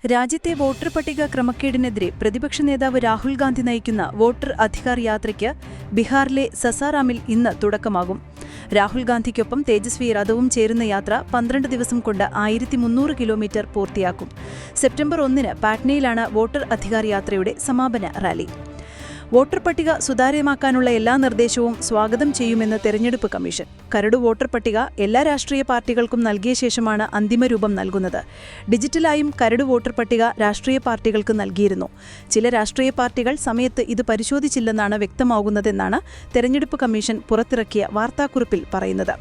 രാജ്യത്തെ വോട്ടർ പട്ടിക ക്രമക്കേടിനെതിരെ പ്രതിപക്ഷ നേതാവ് രാഹുൽ ഗാന്ധി നയിക്കുന്ന വോട്ടർ അധികാർ യാത്രയ്ക്ക് ബീഹാറിലെ സസാറാമിൽ ഇന്ന് തുടക്കമാകും. രാഹുൽ ഗാന്ധിക്കൊപ്പം തേജസ്വി യാദവും ചേരുന്ന യാത്ര 12 ദിവസം കൊണ്ട് 1300 കിലോമീറ്റർ പൂർത്തിയാക്കും. സെപ്റ്റംബർ 1 പാട്നയിലാണ് വോട്ടർ അധികാർ യാത്രയുടെ സമാപന റാലി. വോട്ടർ പട്ടിക സുതാര്യമാക്കാനുള്ള എല്ലാ നിർദ്ദേശവും സ്വാഗതം ചെയ്യുമെന്ന് തെരഞ്ഞെടുപ്പ് കമ്മീഷൻ. കരട് വോട്ടർ പട്ടിക എല്ലാ രാഷ്ട്രീയ പാർട്ടികൾക്കും നൽകിയ ശേഷമാണ് അന്തിമരൂപം നൽകുന്നത്. ഡിജിറ്റലായും കരട് വോട്ടർ പട്ടിക രാഷ്ട്രീയ പാർട്ടികൾക്ക് നൽകിയിരുന്നു. ചില രാഷ്ട്രീയ പാർട്ടികൾ സമയത്ത് ഇത് പരിശോധിച്ചില്ലെന്നാണ് വ്യക്തമാകുന്നതെന്നാണ് തെരഞ്ഞെടുപ്പ് കമ്മീഷൻ പുറത്തിറക്കിയ വാർത്താക്കുറിപ്പിൽ പറയുന്നത്.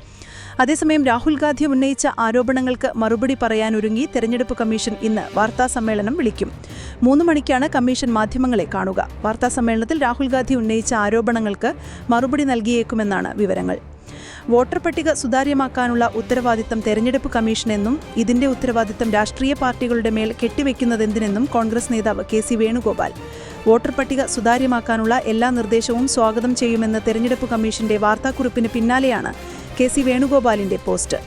അതേസമയം രാഹുൽ ഗാന്ധി ഉന്നയിച്ച ആരോപണങ്ങൾക്ക് മറുപടി പറയാനൊരുങ്ങി തെരഞ്ഞെടുപ്പ് കമ്മീഷൻ ഇന്ന് വാർത്താസമ്മേളനം വിളിക്കും. 3 മണിക്കാണ് കമ്മീഷൻ മാധ്യമങ്ങളെ കാണുക. വാർത്താസമ്മേളനത്തിൽ രാഹുൽ ഗാന്ധി ഉന്നയിച്ച ആരോപണങ്ങൾക്ക് മറുപടി നൽകിയേക്കുമെന്നാണ് വിവരങ്ങൾ. വോട്ടർ പട്ടിക സുതാര്യമാക്കാനുള്ള ഉത്തരവാദിത്തം തെരഞ്ഞെടുപ്പ് കമ്മീഷനെന്നും ഇതിന്റെ ഉത്തരവാദിത്തം രാഷ്ട്രീയ പാർട്ടികളുടെ മേൽ കെട്ടിവെക്കുന്നതെന്തിനെന്നും കോൺഗ്രസ് നേതാവ് കെ.സി. വേണുഗോപാൽ. വോട്ടർ പട്ടിക സുതാര്യമാക്കാനുള്ള എല്ലാ നിർദ്ദേശവും സ്വാഗതം ചെയ്യുമെന്ന് തെരഞ്ഞെടുപ്പ് കമ്മീഷന്റെ വാർത്താക്കുറിപ്പിന് പിന്നാലെയാണ് കെ.സി. വേണുഗോപാലിന്റെ പോസ്റ്റ്.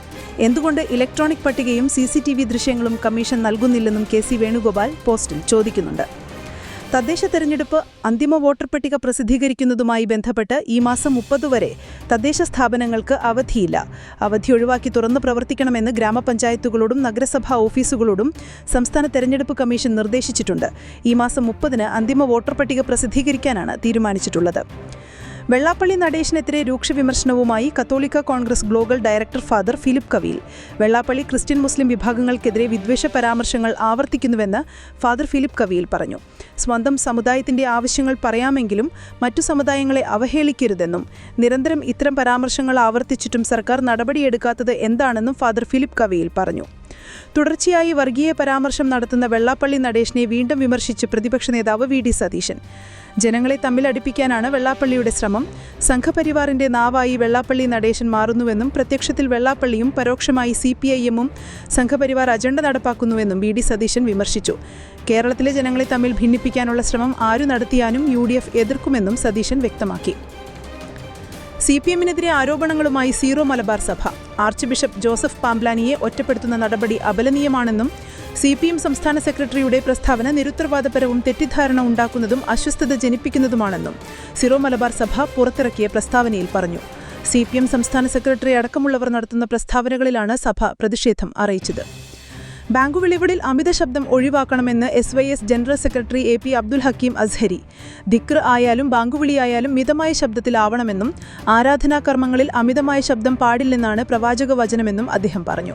എന്തുകൊണ്ട് ഇലക്ട്രോണിക് പട്ടികയും CCTV ദൃശ്യങ്ങളും കമ്മീഷൻ നൽകുന്നില്ലെന്നും കെ.സി. വേണുഗോപാൽ പോസ്റ്റിൽ ചോദിക്കുന്നുണ്ട്. തദ്ദേശ തെരഞ്ഞെടുപ്പ് അന്തിമ വോട്ടർ പട്ടിക പ്രസിദ്ധീകരിക്കുന്നതുമായി ബന്ധപ്പെട്ട് ഈ മാസം 30 വരെ തദ്ദേശ സ്ഥാപനങ്ങൾക്ക് അവധിയില്ല. അവധി ഒഴിവാക്കി തുറന്നു പ്രവർത്തിക്കണമെന്ന് ഗ്രാമപഞ്ചായത്തുകളോടും നഗരസഭാ ഓഫീസുകളോടും സംസ്ഥാന തെരഞ്ഞെടുപ്പ് കമ്മീഷൻ നിർദ്ദേശിച്ചിട്ടുണ്ട്. ഈ മാസം 30 അന്തിമ വോട്ടർ പട്ടിക പ്രസിദ്ധീകരിക്കാനാണ് തീരുമാനിച്ചിട്ടുള്ളത്. വെള്ളാപ്പള്ളി നടേശനെതിരെ രൂക്ഷ വിമർശനവുമായി കത്തോലിക്ക Congress global director Father Philip Kaveel. Vellappally Christian Muslim വിഭാഗങ്ങൾക്കെതിരെ വിദ്വേഷ പരാമർശങ്ങൾ ആവർത്തിക്കുന്നുവെന്ന് ഫാദർ ഫിലിപ്പ് കവീൽ പറഞ്ഞു. സ്വന്തം സമുദായത്തിന്റെ ആവശ്യങ്ങൾ പറയാമെങ്കിലും മറ്റു സമുദായങ്ങളെ അവഹേളിക്കരുതെന്നും നിരന്തരം ഇത്തരം പരാമർശങ്ങൾ ആവർത്തിച്ചിട്ടും സർക്കാർ നടപടിയെടുക്കാത്തത് എന്താണെന്നും ഫാദർ ഫിലിപ്പ് കവീൽ പറഞ്ഞു. തുടർച്ചയായി വർഗീയ പരാമർശം നടത്തുന്ന വെള്ളാപ്പള്ളി നടേശനെ വീണ്ടും വിമർശിച്ച് പ്രതിപക്ഷ നേതാവ് വി ഡി സതീശൻ. ജനങ്ങളെ തമ്മിലടിപ്പിക്കാനാണ് വെള്ളാപ്പള്ളിയുടെ ശ്രമം. സംഘപരിവാറിന്റെ നാവായി വെള്ളാപ്പള്ളി നടേശൻ മാറുന്നുവെന്നും പ്രത്യക്ഷത്തിൽ വെള്ളാപ്പള്ളിയും പരോക്ഷമായി CPIM-ഉം സംഘപരിവാർ അജണ്ട നടപ്പാക്കുന്നുവെന്നും വി ഡി സതീശൻ വിമർശിച്ചു. കേരളത്തിലെ ജനങ്ങളെ തമ്മിൽ ഭിന്നിപ്പിക്കാനുള്ള ശ്രമം ആരു നടത്തിയാലും UDF എതിർക്കുമെന്നും സതീശൻ വ്യക്തമാക്കി. CPM-നെതിരെ ആരോപണങ്ങളുമായി സീറോ മലബാർ സഭ. ആർച്ച് ബിഷപ്പ് ജോസഫ് പാംബ്ലാനിയെ ഒറ്റപ്പെടുത്തുന്ന നടപടി അപലനീയമാണെന്നും CPM സംസ്ഥാന സെക്രട്ടറിയുടെ പ്രസ്താവന നിരുത്തരവാദപരവും തെറ്റിദ്ധാരണ ഉണ്ടാക്കുന്നതും അസ്വസ്ഥത ജനിപ്പിക്കുന്നതുമാണെന്നും സീറോ മലബാർ സഭ പുറത്തിറക്കിയ പ്രസ്താവനയിൽ പറഞ്ഞു. CPM സംസ്ഥാന സെക്രട്ടറി അടക്കമുള്ളവർ നടത്തുന്ന പ്രസ്താവനകളിലാണ് സഭ പ്രതിഷേധം അറിയിച്ചത്. ബാങ്കുവിളികളിൽ അമിത ശബ്ദം ഒഴിവാക്കണമെന്ന് SYS general secretary AP Abdul Hakeem Azhari. ദിക്ർ ആയാലും ബാങ്കുവിളിയായാലും മിതമായ ശബ്ദത്തിലാവണമെന്നും ആരാധനാകർമ്മങ്ങളിൽ അമിതമായ ശബ്ദം പാടില്ലെന്നാണ് പ്രവാചക വചനമെന്നും അദ്ദേഹം പറഞ്ഞു.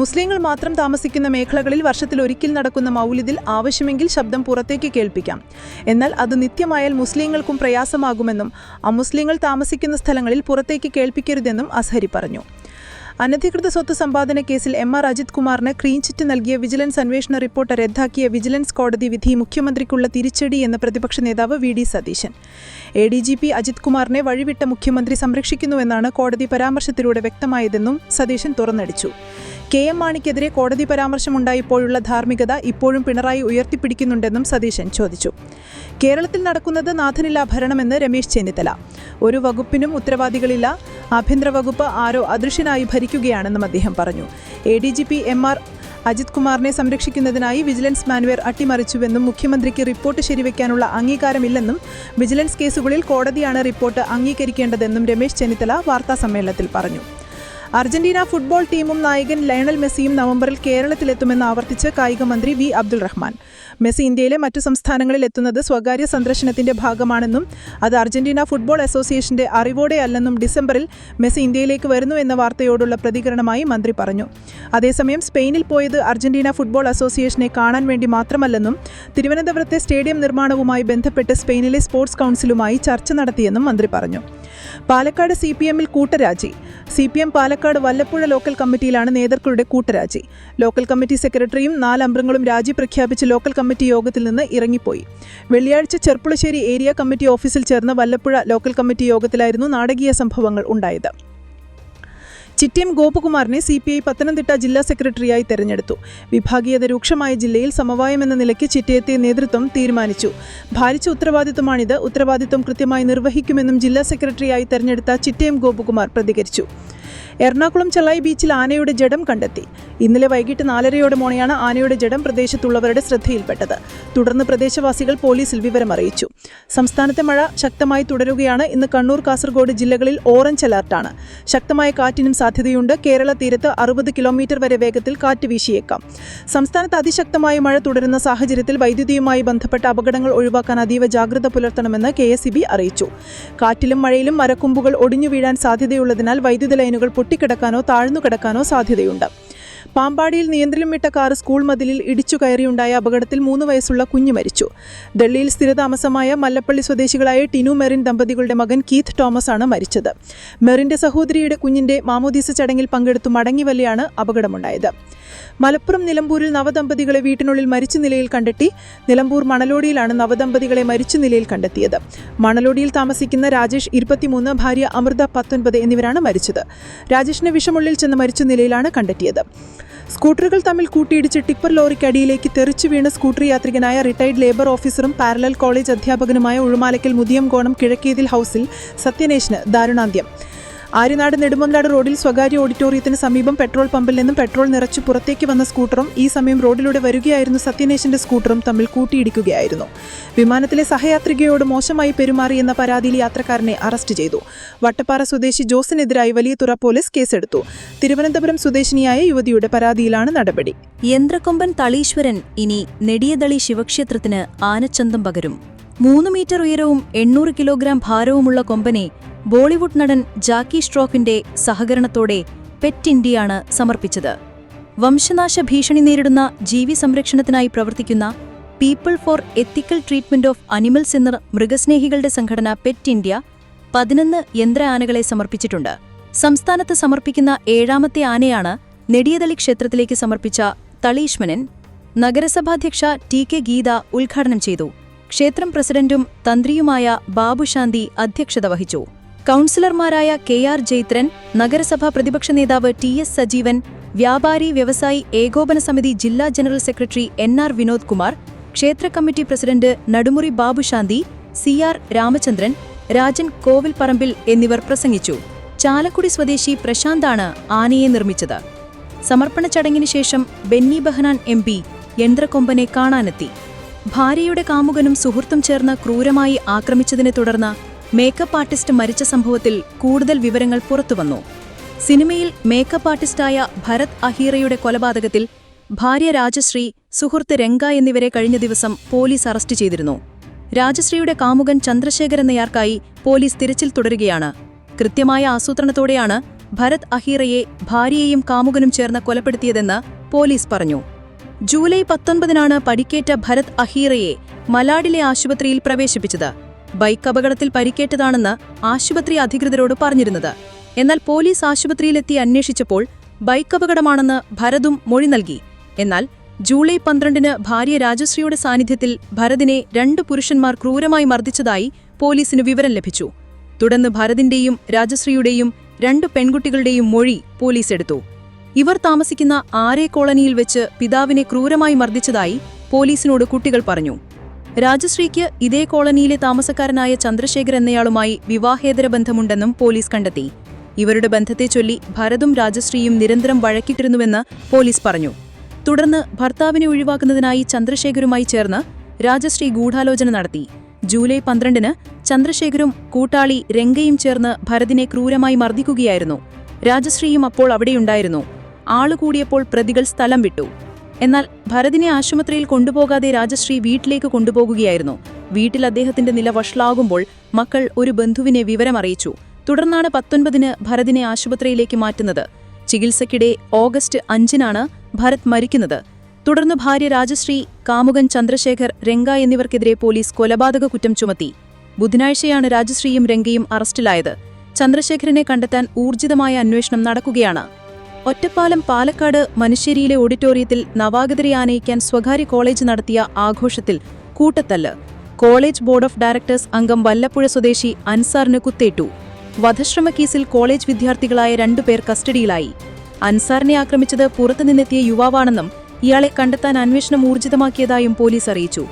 മുസ്ലിങ്ങൾ മാത്രം താമസിക്കുന്ന മേഖലകളിൽ വർഷത്തിലൊരിക്കൽ നടക്കുന്ന മൗലിദിൽ ആവശ്യമെങ്കിൽ ശബ്ദം പുറത്തേക്ക് കേൾപ്പിക്കാം. എന്നാൽ അത് നിത്യമായാൽ മുസ്ലിങ്ങൾക്കും പ്രയാസമാകുമെന്നും അമുസ്ലിങ്ങൾ താമസിക്കുന്ന സ്ഥലങ്ങളിൽ പുറത്തേക്ക് കേൾപ്പിക്കരുതെന്നും അസ്ഹരി പറഞ്ഞു. അനധികൃത സ്വത്ത് സമ്പാദന കേസിൽ MR അജിത് കുമാറിന് ക്ലീൻ ചിറ്റ് നൽകിയ വിജിലൻസ് അന്വേഷണ റിപ്പോർട്ട് റദ്ദാക്കിയ വിജിലൻസ് കോടതി വിധി മുഖ്യമന്ത്രിക്കുള്ള തിരിച്ചടി എന്ന് പ്രതിപക്ഷ നേതാവ് V D Satheesan. ADGP Ajith കുമാറിനെ വഴിവിട്ട മുഖ്യമന്ത്രി സംരക്ഷിക്കുന്നുവെന്നാണ് കോടതി പരാമർശത്തിലൂടെ വ്യക്തമായതെന്നും സതീശൻ തുറന്നടിച്ചു. KM മാണിക്കെതിരെ കോടതി പരാമർശമുണ്ടായപ്പോഴുള്ള ധാർമ്മികത ഇപ്പോഴും പിണറായി ഉയർത്തിപ്പിടിക്കുന്നുണ്ടെന്നും സതീശൻ ചോദിച്ചു. കേരളത്തിൽ നടക്കുന്നത് നാഥനില്ലാ ഭരണമെന്ന് രമേശ് ചെന്നിത്തല. ഒരു വകുപ്പിനും ഉത്തരവാദികളില്ല. ആഭ്യന്തര വകുപ്പ് ആരോ അദൃശ്യനായി ഭരിക്കുകയാണെന്നും അദ്ദേഹം പറഞ്ഞു. ADGP MR അജിത് കുമാറിനെ സംരക്ഷിക്കുന്നതിനായി വിജിലൻസ് മാനുവൽ അട്ടിമറിച്ചുവെന്നും മുഖ്യമന്ത്രിക്ക് റിപ്പോർട്ട് ശരിവെക്കാനുള്ള അംഗീകാരമില്ലെന്നും വിജിലൻസ് കേസുകളിൽ കോടതിയാണ് റിപ്പോർട്ട് അംഗീകരിക്കേണ്ടതെന്നും രമേശ് ചെന്നിത്തല വാർത്താസമ്മേളനത്തിൽ പറഞ്ഞു. അർജന്റീന ഫുട്ബോൾ ടീമും നായകൻ ലയണൽ മെസ്സിയും നവംബറിൽ കേരളത്തിലെത്തുമെന്ന് ആവർത്തിച്ച് കായിക മന്ത്രി വി അബ്ദുൾ റഹ്മാൻ. മെസ്സി ഇന്ത്യയിലെ മറ്റു സംസ്ഥാനങ്ങളിൽ എത്തുന്നത് സ്വകാര്യ സന്ദർശനത്തിന്റെ ഭാഗമാണെന്നും അത് അർജന്റീന ഫുട്ബോൾ അസോസിയേഷന്റെ അറിവോടെയല്ലെന്നും ഡിസംബറിൽ മെസ്സി ഇന്ത്യയിലേക്ക് വരുന്നു എന്ന വാർത്തയോടുള്ള പ്രതികരണമായി മന്ത്രി പറഞ്ഞു. അതേസമയം സ്പെയിനിൽ പോയത് അർജന്റീന ഫുട്ബോൾ അസോസിയേഷനെ കാണാൻ വേണ്ടി മാത്രമല്ലെന്നും തിരുവനന്തപുരത്തെ സ്റ്റേഡിയം നിർമ്മാണവുമായി ബന്ധപ്പെട്ട് സ്പെയിനിലെ സ്പോർട്സ് കൗൺസിലുമായി ചർച്ച നടത്തിയെന്നും മന്ത്രി പറഞ്ഞു. പാലക്കാട് CPM-ൽ കൂട്ടരാജി. CPM പാലക്കാട് വല്ലപ്പുഴ ലോക്കൽ കമ്മിറ്റിയിലാണ് നേതാക്കളുടെ കൂട്ടരാജി. ലോക്കൽ കമ്മിറ്റി സെക്രട്ടറിയും 4 അംഗങ്ങളും രാജി പ്രഖ്യാപിച്ച് ലോക്കൽ കമ്മിറ്റി യോഗത്തിൽ നിന്ന് ഇറങ്ങിപ്പോയി. വെള്ളിയാഴ്ച ചെർപ്പുളശ്ശേരി ഏരിയ കമ്മിറ്റി ഓഫീസിൽ ചേർന്ന വല്ലപ്പുഴ ലോക്കൽ കമ്മിറ്റി യോഗത്തിലായിരുന്നു നാടകീയ സംഭവങ്ങൾ ഉണ്ടായത്. ചിറ്റയം ഗോപകുമാറിനെ CPI പത്തനംതിട്ട ജില്ലാ സെക്രട്ടറിയായി തെരഞ്ഞെടുത്തു. വിഭാഗീയത രൂക്ഷമായ ജില്ലയിൽ സമവായമെന്ന നിലയ്ക്ക് ചിറ്റയത്തെ നേതൃത്വം തീരുമാനിച്ചു. ഭാരിച്ച ഉത്തരവാദിത്തമാണിത്. ഉത്തരവാദിത്തം കൃത്യമായി നിർവഹിക്കുമെന്നും ജില്ലാ സെക്രട്ടറിയായി തെരഞ്ഞെടുത്ത ചിറ്റയം ഗോപകുമാർ പ്രതികരിച്ചു. എറണാകുളം ചെള്ളായി ബീച്ചിൽ ആനയുടെ ജഡം കണ്ടെത്തി. ഇന്നലെ വൈകിട്ട് 4:30 ആനയുടെ ജഡം പ്രദേശത്തുള്ളവരുടെ ശ്രദ്ധയിൽപ്പെട്ടത്. തുടർന്ന് പ്രദേശവാസികൾ പോലീസിൽ വിവരമറിയിച്ചു. സംസ്ഥാനത്തെ മഴ ശക്തമായി തുടരുകയാണ്. ഇന്ന് കണ്ണൂർ, കാസർഗോഡ് ജില്ലകളിൽ ഓറഞ്ച് അലർട്ടാണ്. ശക്തമായ കാറ്റിനും സാധ്യതയുണ്ട്. കേരള തീരത്ത് 60 കിലോമീറ്റർ വരെ വേഗത്തിൽ കാറ്റ് വീശിയേക്കാം. സംസ്ഥാനത്ത് അതിശക്തമായ മഴ തുടരുന്ന സാഹചര്യത്തിൽ വൈദ്യുതിയുമായി ബന്ധപ്പെട്ട അപകടങ്ങൾ ഒഴിവാക്കാൻ അതീവ ജാഗ്രത പുലർത്തണമെന്ന് KSEB അറിയിച്ചു. കാറ്റിലും മഴയിലും മരക്കൊമ്പുകൾ ഒടിഞ്ഞു വീഴാൻ സാധ്യതയുള്ളതിനാൽ വൈദ്യുത ലൈനുകൾ പൊട്ടിക്കിടക്കാനോ താഴ്ന്നുകിടക്കാനോ സാധ്യതയുണ്ട്. പാമ്പാടിയിൽ നിയന്ത്രണം വിട്ട കാർ സ്കൂൾ മതിലിൽ ഇടിച്ചു കയറിയുണ്ടായ അപകടത്തിൽ 3 വയസ്സുള്ള കുഞ്ഞ് മരിച്ചു. ഡൽഹിയിൽ സ്ഥിരതാമസമായ മല്ലപ്പള്ളി സ്വദേശികളായ ടിനു മെറിൻ ദമ്പതികളുടെ മകൻ കീത്ത് തോമസ് ആണ് മരിച്ചത്. മെറിന്റെ സഹോദരിയുടെ കുഞ്ഞിന്റെ മാമോദീസ ചടങ്ങിൽ പങ്കെടുത്തു മടങ്ങിവല്ലിയാണ് അപകടമുണ്ടായത്. മലപ്പുറം നിലമ്പൂരിൽ നവദമ്പതികളെ വീട്ടിനുള്ളിൽ മരിച്ച നിലയിൽ കണ്ടെത്തി. നിലമ്പൂർ മണലോടിയിലാണ് നവദമ്പതികളെ മരിച്ച നിലയിൽ കണ്ടെത്തിയത്. മണലോടിയിൽ താമസിക്കുന്ന രാജേഷ് 23, ഭാര്യ അമൃത 19 എന്നിവരാണ് മരിച്ചത്. രാജേഷിനെ വിഷമുള്ളിൽ ചെന്ന് മരിച്ച നിലയിലാണ് കണ്ടെത്തിയത്. സ്കൂട്ടറുകൾ തമ്മിൽ കൂട്ടിയിടിച്ച് ടിപ്പർ ലോറിക്കടിയിലേക്ക് തെറിച്ചു വീണ് സ്കൂട്ടർ യാത്രികനായ റിട്ടയർഡ് ലേബർ ഓഫീസറും പാരലൽ കോളേജ് അധ്യാപകനുമായ ഉഴുമാലക്കൽ മുതിയംകോണം കിഴക്കേതിൽ ഹൌസിൽ സത്യനേഷിന് ദാരുണാന്ത്യം. ആര്യനാട് നെടുമങ്ങാട് റോഡിൽ സ്വകാര്യ ഓഡിറ്റോറിയത്തിന് സമീപം പെട്രോൾ പമ്പിൽ നിന്നും പെട്രോൾ നിറച്ചു പുറത്തേക്ക് വന്ന സ്കൂട്ടറും ഈ സമയം റോഡിലൂടെ വരികയായിരുന്നു സത്യനേഷിന്റെ സ്കൂട്ടറും തമ്മിൽ കൂട്ടിയിടിക്കുകയായിരുന്നു. വിമാനത്തിലെ സഹയാത്രികയോട് മോശമായി പെരുമാറിയെന്ന പരാതിയിൽ യാത്രക്കാരനെ അറസ്റ്റ് ചെയ്തു. വട്ടപ്പാറ സ്വദേശി ജോസിനെതിരായി വലിയതുറ പോലീസ് കേസെടുത്തു. തിരുവനന്തപുരം സ്വദേശിനിയായ യുവതിയുടെ പരാതിയിലാണ് നടപടി. യന്ത്രക്കൊമ്പൻ തളീശ്വരൻ ഇനി നെടിയതളി ശിവക്ഷേത്രത്തിന് ആനച്ചന്തം പകരും. 3 മീറ്റർ ഉയരവും 800 കിലോഗ്രാം ഭാരവുമുള്ള കൊമ്പനെ ബോളിവുഡ് നടൻ ജാക്കി ഷ്രോഫിന്റെ സഹകരണത്തോടെ പെറ്റ് ഇന്ത്യയാണ് സമർപ്പിച്ചത്. വംശനാശ ഭീഷണി നേരിടുന്ന ജീവി സംരക്ഷണത്തിനായി പ്രവർത്തിക്കുന്ന people four ethical treatment of animals എന്ന മൃഗസ്നേഹികളുടെ സംഘടന പെറ്റ് ഇന്ത്യ 11 യന്ത്ര ആനകളെ സമർപ്പിച്ചിട്ടുണ്ട്. സംസ്ഥാനത്ത് സമർപ്പിക്കുന്ന 7ാമത്തെ ആനയാണ് നെടിയതളി ക്ഷേത്രത്തിലേക്ക് സമർപ്പിച്ച തളീശ്വരൻ. നഗരസഭാധ്യക്ഷ TK ഗീത ഉദ്ഘാടനം ചെയ്തു. ക്ഷേത്രം പ്രസിഡന്റും തന്ത്രിയുമായ ബാബുശാന്തി അധ്യക്ഷത വഹിച്ചു. കൗൺസിലർമാരായ KR ജൈത്രൻ, നഗരസഭാ പ്രതിപക്ഷ നേതാവ് TS സജീവൻ, വ്യാപാരി വ്യവസായി ഏകോപന സമിതി ജില്ലാ general secretary NR Vinod Kumar, ക്ഷേത്ര committee president Nadumuri Babushanthi, CR Ramachandran, Rajan Kovilparambil എന്നിവർ പ്രസംഗിച്ചു. ചാലക്കുടി സ്വദേശി പ്രശാന്താണ് ആനയെ നിർമ്മിച്ചത്. സമർപ്പണ ചടങ്ങിന് ശേഷം ബെന്നി ബെഹനാൻ MP യന്ത്രക്കൊമ്പനെ കാണാനെത്തി. ഭാര്യയുടെ കാമുകനും സുഹൃത്തും ചേർന്ന് ക്രൂരമായി ആക്രമിച്ചതിനെ തുടർന്ന് മേക്കപ്പ് ആർട്ടിസ്റ്റ് മരിച്ച സംഭവത്തിൽ കൂടുതൽ വിവരങ്ങൾ പുറത്തുവന്നു. സിനിമയിൽ മേക്കപ്പ് ആർട്ടിസ്റ്റായ ഭരത് അഹീറയുടെ കൊലപാതകത്തിൽ ഭാര്യ രാജശ്രീ, സുഹൃത്ത് രംഗ എന്നിവരെ കഴിഞ്ഞ ദിവസം പോലീസ് അറസ്റ്റ് ചെയ്തിരുന്നു. രാജശ്രീയുടെ കാമുകൻ ചന്ദ്രശേഖർ എന്നയാൾക്കായി പോലീസ് തിരച്ചിൽ തുടരുകയാണ്. കൃത്യമായ ആസൂത്രണത്തോടെയാണ് ഭരത് അഹീറയെ ഭാര്യയെയും കാമുകനും ചേർന്ന് കൊലപ്പെടുത്തിയതെന്ന് പോലീസ് പറഞ്ഞു. ജൂലൈ 19 പരിക്കേറ്റ ഭരത് അഹീറയെ മലാഡിലെ ആശുപത്രിയിൽ പ്രവേശിപ്പിച്ചത്. ബൈക്ക് അപകടത്തിൽ പരിക്കേറ്റതാണെന്ന് ആശുപത്രി അധികൃതരോട് പറഞ്ഞിരുന്നത്. എന്നാൽ പോലീസ് ആശുപത്രിയിലെത്തി അന്വേഷിച്ചപ്പോൾ ബൈക്ക് അപകടമാണെന്ന് ഭരതും മൊഴി നൽകി. എന്നാൽ ജൂലൈ 12 ഭാര്യ രാജശ്രീയുടെ സാന്നിധ്യത്തിൽ ഭരതിനെ 2 പുരുഷന്മാർ ക്രൂരമായി മർദ്ദിച്ചതായി പോലീസിന് വിവരം ലഭിച്ചു. തുടർന്ന് ഭരതിന്റെയും രാജശ്രീയുടെയും 2 പെൺകുട്ടികളുടെയും മൊഴി പോലീസ് എടുത്തു. ഇവർ താമസിക്കുന്ന ആരേ കോളനിയിൽ വെച്ച് പിതാവിനെ ക്രൂരമായി മർദ്ദിച്ചതായി പോലീസിനോട് കുട്ടികൾ പറഞ്ഞു. രാജശ്രീക്ക് ഇതേ കോളനിയിലെ താമസക്കാരനായ ചന്ദ്രശേഖർ എന്നയാളുമായി വിവാഹേതര ബന്ധമുണ്ടെന്നും പോലീസ് കണ്ടെത്തി. ഇവരുടെ ബന്ധത്തെ ചൊല്ലി ഭരതും രാജശ്രീയും നിരന്തരം വഴക്കിട്ടിരുന്നുവെന്ന് പോലീസ് പറഞ്ഞു. തുടർന്ന് ഭർത്താവിനെ ഒഴിവാക്കുന്നതിനായി ചന്ദ്രശേഖരുമായി ചേർന്ന് രാജശ്രീ ഗൂഢാലോചന നടത്തി. ജൂലൈ 12 ചന്ദ്രശേഖരും കൂട്ടാളി രംഗയും ചേർന്ന് ഭരതിനെ ക്രൂരമായി മർദ്ദിക്കുകയായിരുന്നു. രാജശ്രീയും അപ്പോൾ അവിടെയുണ്ടായിരുന്നു. ആളുകൂടിയപ്പോൾ പ്രതികൾ സ്ഥലം വിട്ടു. എന്നാൽ ഭരതിനെ ആശുപത്രിയിൽ കൊണ്ടുപോകാതെ രാജശ്രീ വീട്ടിലേക്ക് കൊണ്ടുപോകുകയായിരുന്നു. വീട്ടിൽ അദ്ദേഹത്തിന്റെ നില വഷളാകുമ്പോൾ മക്കൾ ഒരു ബന്ധുവിനെ വിവരമറിയിച്ചു. തുടർന്നാണ് 19 ഭരതിനെ ആശുപത്രിയിലേക്ക് മാറ്റുന്നത്. ചികിത്സയ്ക്കിടെ ഓഗസ്റ്റ് 5 ഭരത് മരിക്കുന്നത്. തുടർന്ന് ഭാര്യ രാജശ്രീ, കാമുകൻ ചന്ദ്രശേഖർ, രംഗ എന്നിവർക്കെതിരെ പോലീസ് കൊലപാതക കുറ്റം ചുമത്തി. ബുധനാഴ്ചയാണ് രാജശ്രീയും രംഗയും അറസ്റ്റിലായത്. ചന്ദ്രശേഖരനെ കണ്ടെത്താൻ ഊർജിതമായ അന്വേഷണം നടക്കുകയാണ്. ഒറ്റപ്പാലം പാലക്കാട് മനുശ്ശേരിയിലെ ഓഡിറ്റോറിയത്തിൽ നവാഗതരെ ആനയിക്കാൻ സ്വകാര്യ കോളേജ് നടത്തിയ ആഘോഷത്തിൽ കൂട്ടത്തല്ല്. കോളേജ് ബോർഡ് ഓഫ് ഡയറക്ടേഴ്സ് അംഗം വല്ലപ്പുഴ സ്വദേശി അൻസാറിന് കുത്തേറ്റു. വധശ്രമ കേസിൽ കോളേജ് വിദ്യാർത്ഥികളായ 2 പേർ കസ്റ്റഡിയിലായി. അൻസാറിനെ ആക്രമിച്ചത് പുറത്തുനിന്നെത്തിയ യുവാവാണെന്നും ഇയാളെ കണ്ടെത്താൻ അന്വേഷണം ഊർജിതമാക്കിയതായും പോലീസ് അറിയിച്ചു.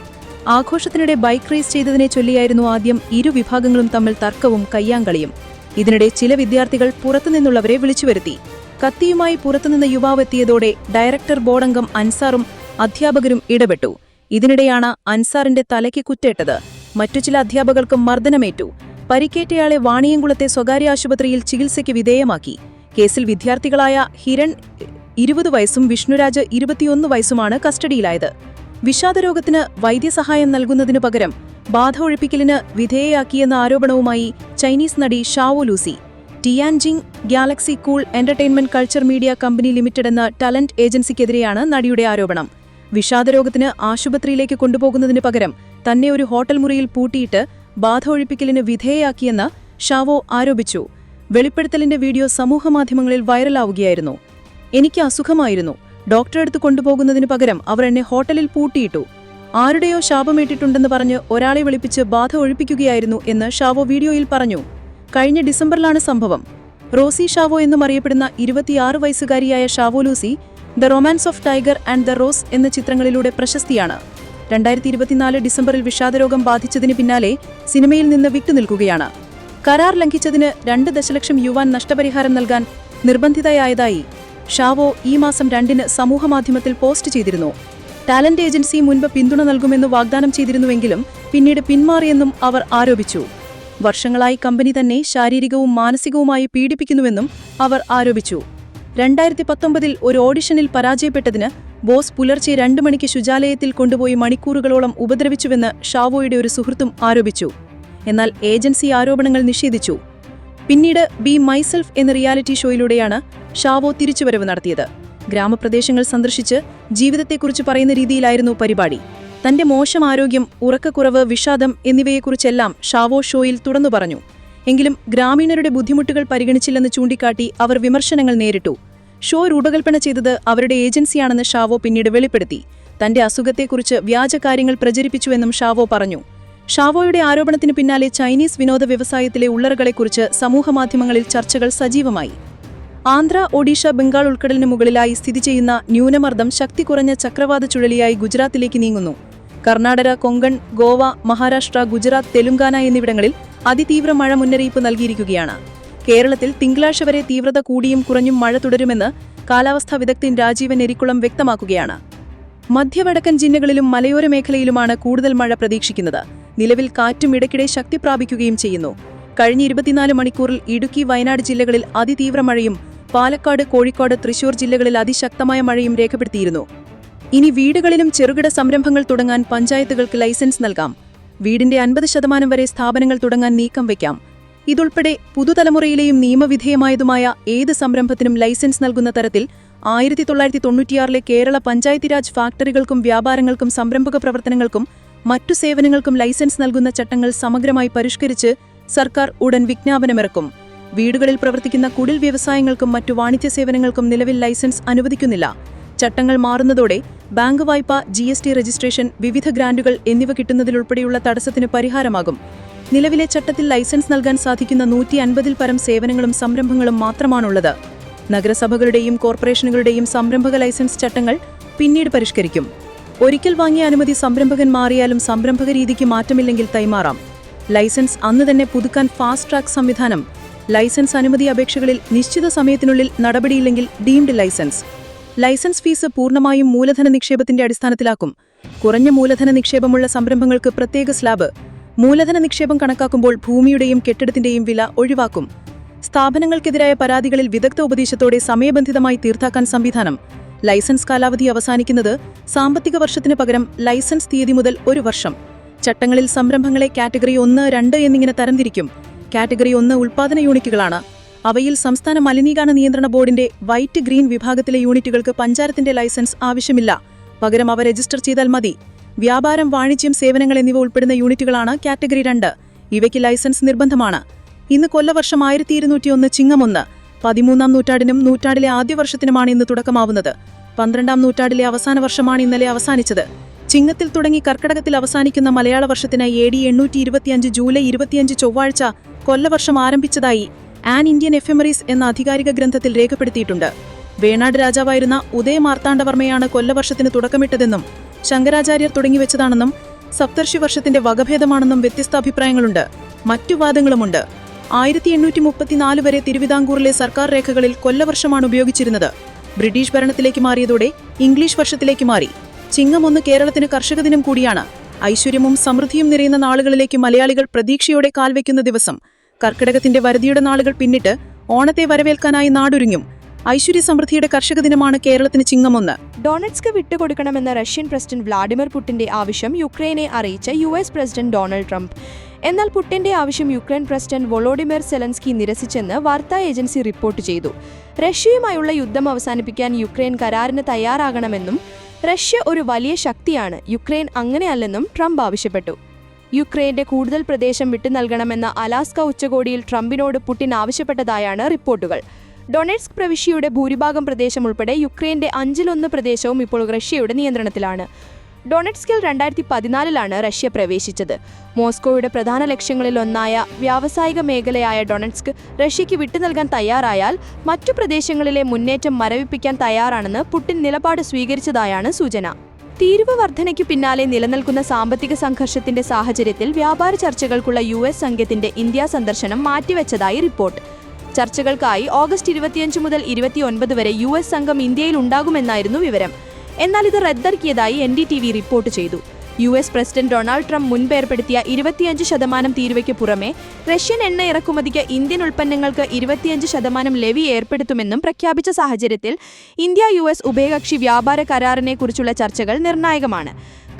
ആഘോഷത്തിനിടെ ബൈക്ക് റേസ് ചെയ്തതിനെ ചൊല്ലിയായിരുന്നു ആദ്യം ഇരു വിഭാഗങ്ങളും തമ്മിൽ തർക്കവും കയ്യാങ്കളിയും. ഇതിനിടെ ചില വിദ്യാർത്ഥികൾ പുറത്തുനിന്നുള്ളവരെ വിളിച്ചുവരുത്തി. കത്തിയുമായി പുറത്തുനിന്ന് യുവാവ് എത്തിയതോടെ ഡയറക്ടർ ബോർഡംഗം അൻസാറും അധ്യാപകരും ഇടപെട്ടു. ഇതിനിടെയാണ് അൻസാറിന്റെ തലയ്ക്ക് കുത്തേറ്റത്. മറ്റു ചില അധ്യാപകർക്കും മർദ്ദനമേറ്റു. പരിക്കേറ്റയാളെ വാണിയംകുളത്തെ സ്വകാര്യ ആശുപത്രിയിൽ ചികിത്സയ്ക്ക് വിധേയമാക്കി. കേസിൽ വിദ്യാർത്ഥികളായ ഹിരൺ 20 വയസ്സും വിഷ്ണുരാജ് 21 വയസ്സുമാണ് കസ്റ്റഡിയിലായത്. വിഷാദരോഗത്തിന് വൈദ്യസഹായം നൽകുന്നതിനു പകരം ബാധ ഒഴിപ്പിക്കലിന് വിധേയയാക്കിയെന്ന ആരോപണവുമായി ചൈനീസ് നടി Zhao Lusi. Tianjin Galaxy Cool Entertainment Culture Media Company Limited എന്ന ടാലന്റ് ഏജൻസിക്കെതിരെയാണ് നടിയുടെ ആരോപണം. വിഷാദരോഗത്തിന് ആശുപത്രിയിലേക്ക് കൊണ്ടുപോകുന്നതിനു പകരം തന്നെ ഒരു ഹോട്ടൽ മുറിയിൽ പൂട്ടിയിട്ട് ബാധ ഒഴിപ്പിക്കലിന് വിധേയയാക്കിയെന്ന് ഷാവോ ആരോപിച്ചു. വെളിപ്പെടുത്തലിന്റെ വീഡിയോ സമൂഹമാധ്യമങ്ങളിൽ വൈറലാവുകയായിരുന്നു. എനിക്ക് അസുഖമായിരുന്നു. ഡോക്ടറെ അടുത്ത് കൊണ്ടുപോകുന്നതിനു പകരം അവർ എന്നെ ഹോട്ടലിൽ പൂട്ടിയിട്ടു. ആരുടെയോ ശാപമേറ്റിട്ടുണ്ടെന്ന് പറഞ്ഞ് ഒരാളെ വിളിപ്പിച്ച് ബാധ ഒഴിപ്പിക്കുകയായിരുന്നു എന്ന് ഷാവോ വീഡിയോയിൽ പറഞ്ഞു. കഴിഞ്ഞ ഡിസംബറിലാണ് സംഭവം. റോസി ഷാവോ എന്നും അറിയപ്പെടുന്ന 26 വയസ്സുകാരിയായ Zhao Lusi the Romance of Tiger and the Rose എന്ന ചിത്രങ്ങളിലൂടെ പ്രശസ്തിയാണ്. 2024 ഡിസംബറിൽ വിഷാദരോഗം ബാധിച്ചതിന് പിന്നാലെ സിനിമയിൽ നിന്ന് വിട്ടുനിൽക്കുകയാണ്. കരാർ ലംഘിച്ചതിന് 2 ദശലക്ഷം യുവാൻ നഷ്ടപരിഹാരം നൽകാൻ നിർബന്ധിതയായതായി ഷാവോ ഈ മാസം 2-ന് സമൂഹമാധ്യമത്തിൽ പോസ്റ്റ് ചെയ്തിരുന്നു. ടാലന്റ് ഏജൻസി മുൻപ് പിന്തുണ നൽകുമെന്ന് വാഗ്ദാനം ചെയ്തിരുന്നുവെങ്കിലും പിന്നീട് പിന്മാറിയെന്നും അവർ ആരോപിച്ചു. വർഷങ്ങളായി കമ്പനി തന്നെ ശാരീരികവും മാനസികവുമായി പീഡിപ്പിക്കുന്നുവെന്നും അവർ ആരോപിച്ചു. 2019 ഒരു ഓഡിഷനിൽ പരാജയപ്പെട്ടതിന് ബോസ് പുലർച്ചെ 2 മണിക്ക് ശുചാലയത്തിൽ കൊണ്ടുപോയി മണിക്കൂറുകളോളം ഉപദ്രവിച്ചുവെന്ന് ഷാവോയുടെ ഒരു സുഹൃത്തും ആരോപിച്ചു. എന്നാൽ ഏജൻസി ആരോപണങ്ങൾ നിഷേധിച്ചു. പിന്നീട് ബി മൈസെൽഫ് എന്ന റിയാലിറ്റി ഷോയിലൂടെയാണ് ഷാവോ തിരിച്ചുവരവ് നടത്തിയത്. ഗ്രാമപ്രദേശങ്ങൾ സന്ദർശിച്ച് ജീവിതത്തെക്കുറിച്ച് പറയുന്ന രീതിയിലായിരുന്നു പരിപാടി. തന്റെ മോശം ആരോഗ്യം, ഉറക്കക്കുറവ്, വിഷാദം എന്നിവയെക്കുറിച്ചെല്ലാം ഷാവോ ഷോയിൽ തുറന്നു പറഞ്ഞു. എങ്കിലും ഗ്രാമീണരുടെ ബുദ്ധിമുട്ടുകൾ പരിഗണിച്ചില്ലെന്ന് ചൂണ്ടിക്കാട്ടി അവർ വിമർശനങ്ങൾ നേരിട്ടു. ഷോ രൂപകൽപ്പന ചെയ്തത് അവരുടെ ഏജൻസിയാണെന്ന് ഷാവോ പിന്നീട് വെളിപ്പെടുത്തി. തന്റെ അസുഖത്തെക്കുറിച്ച് വ്യാജകാര്യങ്ങൾ പ്രചരിപ്പിച്ചുവെന്നും ഷാവോ പറഞ്ഞു. ഷാവോയുടെ ആരോപണത്തിനു പിന്നാലെ ചൈനീസ് വിനോദ വ്യവസായത്തിലെ ഉള്ളറകളെക്കുറിച്ച് സമൂഹമാധ്യമങ്ങളിൽ ചർച്ചകൾ സജീവമായി. ആന്ധ്ര, ഒഡീഷ, ബംഗാൾ ഉൾക്കടലിന് മുകളിലായി സ്ഥിതി ചെയ്യുന്ന ന്യൂനമർദ്ദം ശക്തി കുറഞ്ഞ ചക്രവാത ചുഴലിയായി ഗുജറാത്തിലേക്ക് നീങ്ങുന്നു. കർണാടക, കൊങ്കൺ, ഗോവ, മഹാരാഷ്ട്ര, ഗുജറാത്ത്, തെലുങ്കാന എന്നിവിടങ്ങളിൽ അതിതീവ്ര മഴ മുന്നറിയിപ്പ് നൽകിയിരിക്കുകയാണ്. കേരളത്തിൽ തിങ്കളാഴ്ച വരെ തീവ്രത കൂടിയും കുറഞ്ഞും മഴ തുടരുമെന്ന് കാലാവസ്ഥാ വിദഗ്ധൻ രാജീവൻ എരിക്കുളം വ്യക്തമാക്കുകയാണ്. മധ്യവടക്കൻ ജില്ലകളിലും മലയോര മേഖലയിലുമാണ് കൂടുതൽ മഴ പ്രതീക്ഷിക്കുന്നത്. നിലവിൽ കാറ്റും ഇടയ്ക്കിടെ ശക്തി പ്രാപിക്കുകയും ചെയ്യുന്നു. കഴിഞ്ഞ 24 മണിക്കൂറിൽ ഇടുക്കി, വയനാട് ജില്ലകളിൽ അതിതീവ്ര മഴയും പാലക്കാട്, കോഴിക്കോട്, തൃശൂർ ജില്ലകളിൽ അതിശക്തമായ മഴയും രേഖപ്പെടുത്തിയിരുന്നു. ഇനി വീടുകളിലും ചെറുകിട സംരംഭങ്ങൾ തുടങ്ങാൻ പഞ്ചായത്തുകൾക്ക് ലൈസൻസ് നൽകാം. വീടിന്റെ 50% വരെ സ്ഥാപനങ്ങൾ തുടങ്ങാൻ നീക്കം വയ്ക്കാം. ഇതുൾപ്പെടെ പുതുതലമുറയിലെയും നിയമവിധേയമായതുമായ ഏത് സംരംഭത്തിനും ലൈസൻസ് നൽകുന്ന തരത്തിൽ 1996 കേരള പഞ്ചായത്തി രാജ് ഫാക്ടറികൾക്കും വ്യാപാരങ്ങൾക്കും സംരംഭക പ്രവർത്തനങ്ങൾക്കും മറ്റു സേവനങ്ങൾക്കും ലൈസൻസ് നൽകുന്ന ചട്ടങ്ങൾ സമഗ്രമായി പരിഷ്കരിച്ച് സർക്കാർ ഉടൻ വിജ്ഞാപനമിറക്കും. വീടുകളിൽ പ്രവർത്തിക്കുന്ന കുടിൽ വ്യവസായങ്ങൾക്കും മറ്റു വാണിജ്യ സേവനങ്ങൾക്കും നിലവിൽ ലൈസൻസ് അനുവദിക്കുന്നില്ല. ചട്ടങ്ങൾ മാറുന്നതോടെ ബാങ്ക് വായ്പ, GST രജിസ്ട്രേഷൻ, വിവിധ ഗ്രാന്റുകൾ എന്നിവ കിട്ടുന്നതിലുൾപ്പെടെയുള്ള തടസ്സത്തിന് പരിഹാരമാകും. നിലവിലെ ചട്ടത്തിൽ ലൈസൻസ് നൽകാൻ സാധിക്കുന്ന 150-ൽ പരം സേവനങ്ങളും സംരംഭങ്ങളും മാത്രമാണുള്ളത്. നഗരസഭകളുടെയും കോർപ്പറേഷനുകളുടെയും സംരംഭക ലൈസൻസ് ചട്ടങ്ങൾ പിന്നീട് പരിഷ്കരിക്കും. ഒരിക്കൽ വാങ്ങിയ അനുമതി സംരംഭകൻ മാറിയാലും സംരംഭക രീതിക്ക് മാറ്റമില്ലെങ്കിൽ കൈമാറാം. ലൈസൻസ് അന്ന് തന്നെ പുതുക്കാൻ ഫാസ്റ്റ് ട്രാക്ക് സംവിധാനം. ലൈസൻസ് അനുമതി അപേക്ഷകളിൽ നിശ്ചിത സമയത്തിനുള്ളിൽ നടപടിയില്ലെങ്കിൽ ഡീംഡ് ലൈസൻസ്. ലൈസൻസ് ഫീസ് പൂർണ്ണമായും മൂലധന നിക്ഷേപത്തിന്റെ അടിസ്ഥാനത്തിലാക്കും. കുറഞ്ഞ മൂലധന നിക്ഷേപമുള്ള സംരംഭങ്ങൾക്ക് പ്രത്യേക സ്ലാബ്. മൂലധന നിക്ഷേപം കണക്കാക്കുമ്പോൾ ഭൂമിയുടെയും കെട്ടിടത്തിന്റെയും വില ഒഴിവാക്കും. സ്ഥാപനങ്ങൾക്കെതിരായ പരാതികളിൽ വിദഗ്ധ ഉപദേശത്തോടെ സമയബന്ധിതമായി തീർത്താക്കാൻ സംവിധാനം. ലൈസൻസ് കാലാവധി അവസാനിക്കുന്നത് സാമ്പത്തിക വർഷത്തിന് പകരം ലൈസൻസ് തീയതി മുതൽ 1 വർഷം. ചട്ടങ്ങളിൽ സംരംഭങ്ങളെ കാറ്റഗറി 1, 2 എന്നിങ്ങനെ തരംതിരിക്കും. കാറ്റഗറി 1 ഉൽപ്പാദന യൂണിറ്റുകളാണ്. അവയിൽ സംസ്ഥാന മലിനീകരണ നിയന്ത്രണ ബോർഡിന്റെ വൈറ്റ്, ഗ്രീൻ വിഭാഗത്തിലെ യൂണിറ്റുകൾക്ക് പഞ്ചായത്തിന്റെ ലൈസൻസ് ആവശ്യമില്ല. പകരം അവ രജിസ്റ്റർ ചെയ്താൽ മതി. വ്യാപാരം, വാണിജ്യം, സേവനങ്ങൾ എന്നിവ ഉൾപ്പെടുന്ന യൂണിറ്റുകളാണ് കാറ്റഗറി 2. ഇവയ്ക്ക് ലൈസൻസ് നിർബന്ധമാണ്. ഇന്ന് കൊല്ലവർഷം 1201 ചിങ്ങം 1. 13-ാം നൂറ്റാണ്ടിനും നൂറ്റാണ്ടിലെ ആദ്യ വർഷത്തിനുമാണ് ഇന്ന് തുടക്കമാവുന്നത്. 12-ാം നൂറ്റാണ്ടിലെ അവസാന വർഷമാണ് ഇന്നലെ അവസാനിച്ചത്. ചിങ്ങത്തിൽ തുടങ്ങി കർക്കടകത്തിൽ അവസാനിക്കുന്ന മലയാള വർഷത്തിന് AD 825 ജൂലൈ 25 ചൊവ്വാഴ്ച കൊല്ലവർഷം ആരംഭിച്ചതായി ആൻ ഇന്ത്യൻ എഫെമറീസ് എന്ന ആധികാരിക ഗ്രന്ഥത്തിൽ രേഖപ്പെടുത്തിയിട്ടുണ്ട്. വേണാട് രാജാവായിരുന്ന ഉദയമാർത്താണ്ഡവർമ്മയാണ് കൊല്ലവർഷത്തിന് തുടക്കമിട്ടതെന്നും ശങ്കരാചാര്യർ തുടങ്ങിവെച്ചതാണെന്നും സപ്തർഷി വർഷത്തിന്റെ വകഭേദമാണെന്നും വ്യത്യസ്ത അഭിപ്രായങ്ങളുണ്ട്. മറ്റു വാദങ്ങളുമുണ്ട്. 1834 വരെ തിരുവിതാംകൂറിലെ സർക്കാർ രേഖകളിൽ കൊല്ലവർഷമാണ് ഉപയോഗിച്ചിരുന്നത്. ബ്രിട്ടീഷ് ഭരണത്തിലേക്ക് മാറിയതോടെ ഇംഗ്ലീഷ് വർഷത്തിലേക്ക് മാറി. ചിങ്ങം 1 കേരളത്തിന് കർഷക ദിനം കൂടിയാണ്. ഐശ്വര്യവും സമൃദ്ധിയും നിറയുന്ന നാളുകളിലേക്ക് മലയാളികൾ പ്രതീക്ഷയോടെ കാൽവെക്കുന്ന ദിവസം. കർക്കിടകത്തിന്റെ വരതിയുടെ നാളുകൾ പിന്നിട്ട് ഓണത്തെ വരവേൽക്കാനായി നാടൊരുങ്ങും. ഐശ്വര്യ സമൃദ്ധിയുടെ കർഷക ദിനമാണ് കേരളത്തിന് ചിങ്ങം 1. ഡൊണറ്റ്സ്ക് വിട്ടുകൊടുക്കണമെന്ന റഷ്യൻ പ്രസിഡന്റ് വ്ളാഡിമിർ പുടിന്റെ ആവശ്യം യുക്രൈനെ അറിയിച്ച US പ്രസിഡന്റ് ഡൊണാൾഡ് ട്രംപ്. എന്നാൽ പുടിന്റെ ആവശ്യം യുക്രൈൻ പ്രസിഡന്റ് വൊളോഡിമിർ സെലൻസ്കി നിരസിച്ചെന്ന് വാർത്താ ഏജൻസി റിപ്പോർട്ട് ചെയ്തു. റഷ്യയുമായുള്ള യുദ്ധം അവസാനിപ്പിക്കാൻ യുക്രൈൻ കരാറിന് തയ്യാറാകണമെന്നും റഷ്യ ഒരു വലിയ ശക്തിയാണ്, യുക്രൈൻ അങ്ങനെയല്ലെന്നും ട്രംപ് ആവശ്യപ്പെട്ടു. യുക്രൈന്റെ കൂടുതൽ പ്രദേശം വിട്ടുനൽകണമെന്ന അലാസ്ക ഉച്ചകോടിയിൽ ട്രംപിനോട് പുടിൻ ആവശ്യപ്പെട്ടതായാണ് റിപ്പോർട്ടുകൾ. ഡൊണറ്റ്സ്ക് പ്രവിശ്യയുടെ ഭൂരിഭാഗം പ്രദേശം ഉൾപ്പെടെ യുക്രൈന്റെ 1/5 പ്രദേശവും ഇപ്പോൾ റഷ്യയുടെ നിയന്ത്രണത്തിലാണ്. ഡൊണറ്റ്സ്കിൽ 2014 റഷ്യ പ്രവേശിച്ചത്. മോസ്കോയുടെ പ്രധാന ലക്ഷ്യങ്ങളിലൊന്നായ വ്യാവസായിക മേഖലയായ ഡൊണറ്റ്സ്ക് റഷ്യയ്ക്ക് വിട്ടുനൽകാൻ തയ്യാറായാൽ മറ്റു പ്രദേശങ്ങളിലെ മുന്നേറ്റം മരവിപ്പിക്കാൻ തയ്യാറാണെന്ന് പുടിൻ നിലപാട് സ്വീകരിച്ചതായാണ് സൂചന. തീരുവ വർധനയ്ക്കു പിന്നാലെ നിലനിൽക്കുന്ന സാമ്പത്തിക സംഘർഷത്തിന്റെ സാഹചര്യത്തിൽ വ്യാപാര ചർച്ചകൾക്കുള്ള US സംഘത്തിന്റെ ഇന്ത്യ സന്ദർശനം മാറ്റിവെച്ചതായി റിപ്പോർട്ട്. ചർച്ചകൾക്കായി ഓഗസ്റ്റ് 25 മുതൽ 29 വരെ US സംഘം ഇന്ത്യയിൽ ഉണ്ടാകുമെന്നായിരുന്നു വിവരം. എന്നാൽ ഇത് റദ്ദാക്കിയതായി NDTV റിപ്പോർട്ട് ചെയ്തു. US പ്രസിഡന്റ് ഡൊണാൾഡ് ട്രംപ് മുൻപ് ഏർപ്പെടുത്തിയ 25% തീരുവയ്ക്ക് പുറമെ റഷ്യൻ എണ്ണ ഇറക്കുമതിക്ക് ഇന്ത്യൻ ഉൽപ്പന്നങ്ങൾക്ക് 25% ലെവി ഏർപ്പെടുത്തുമെന്നും പ്രഖ്യാപിച്ച സാഹചര്യത്തിൽ ഇന്ത്യ-US ഉഭയകക്ഷി വ്യാപാര കരാറിനെക്കുറിച്ചുള്ള ചർച്ചകൾ നിർണായകമാണ്.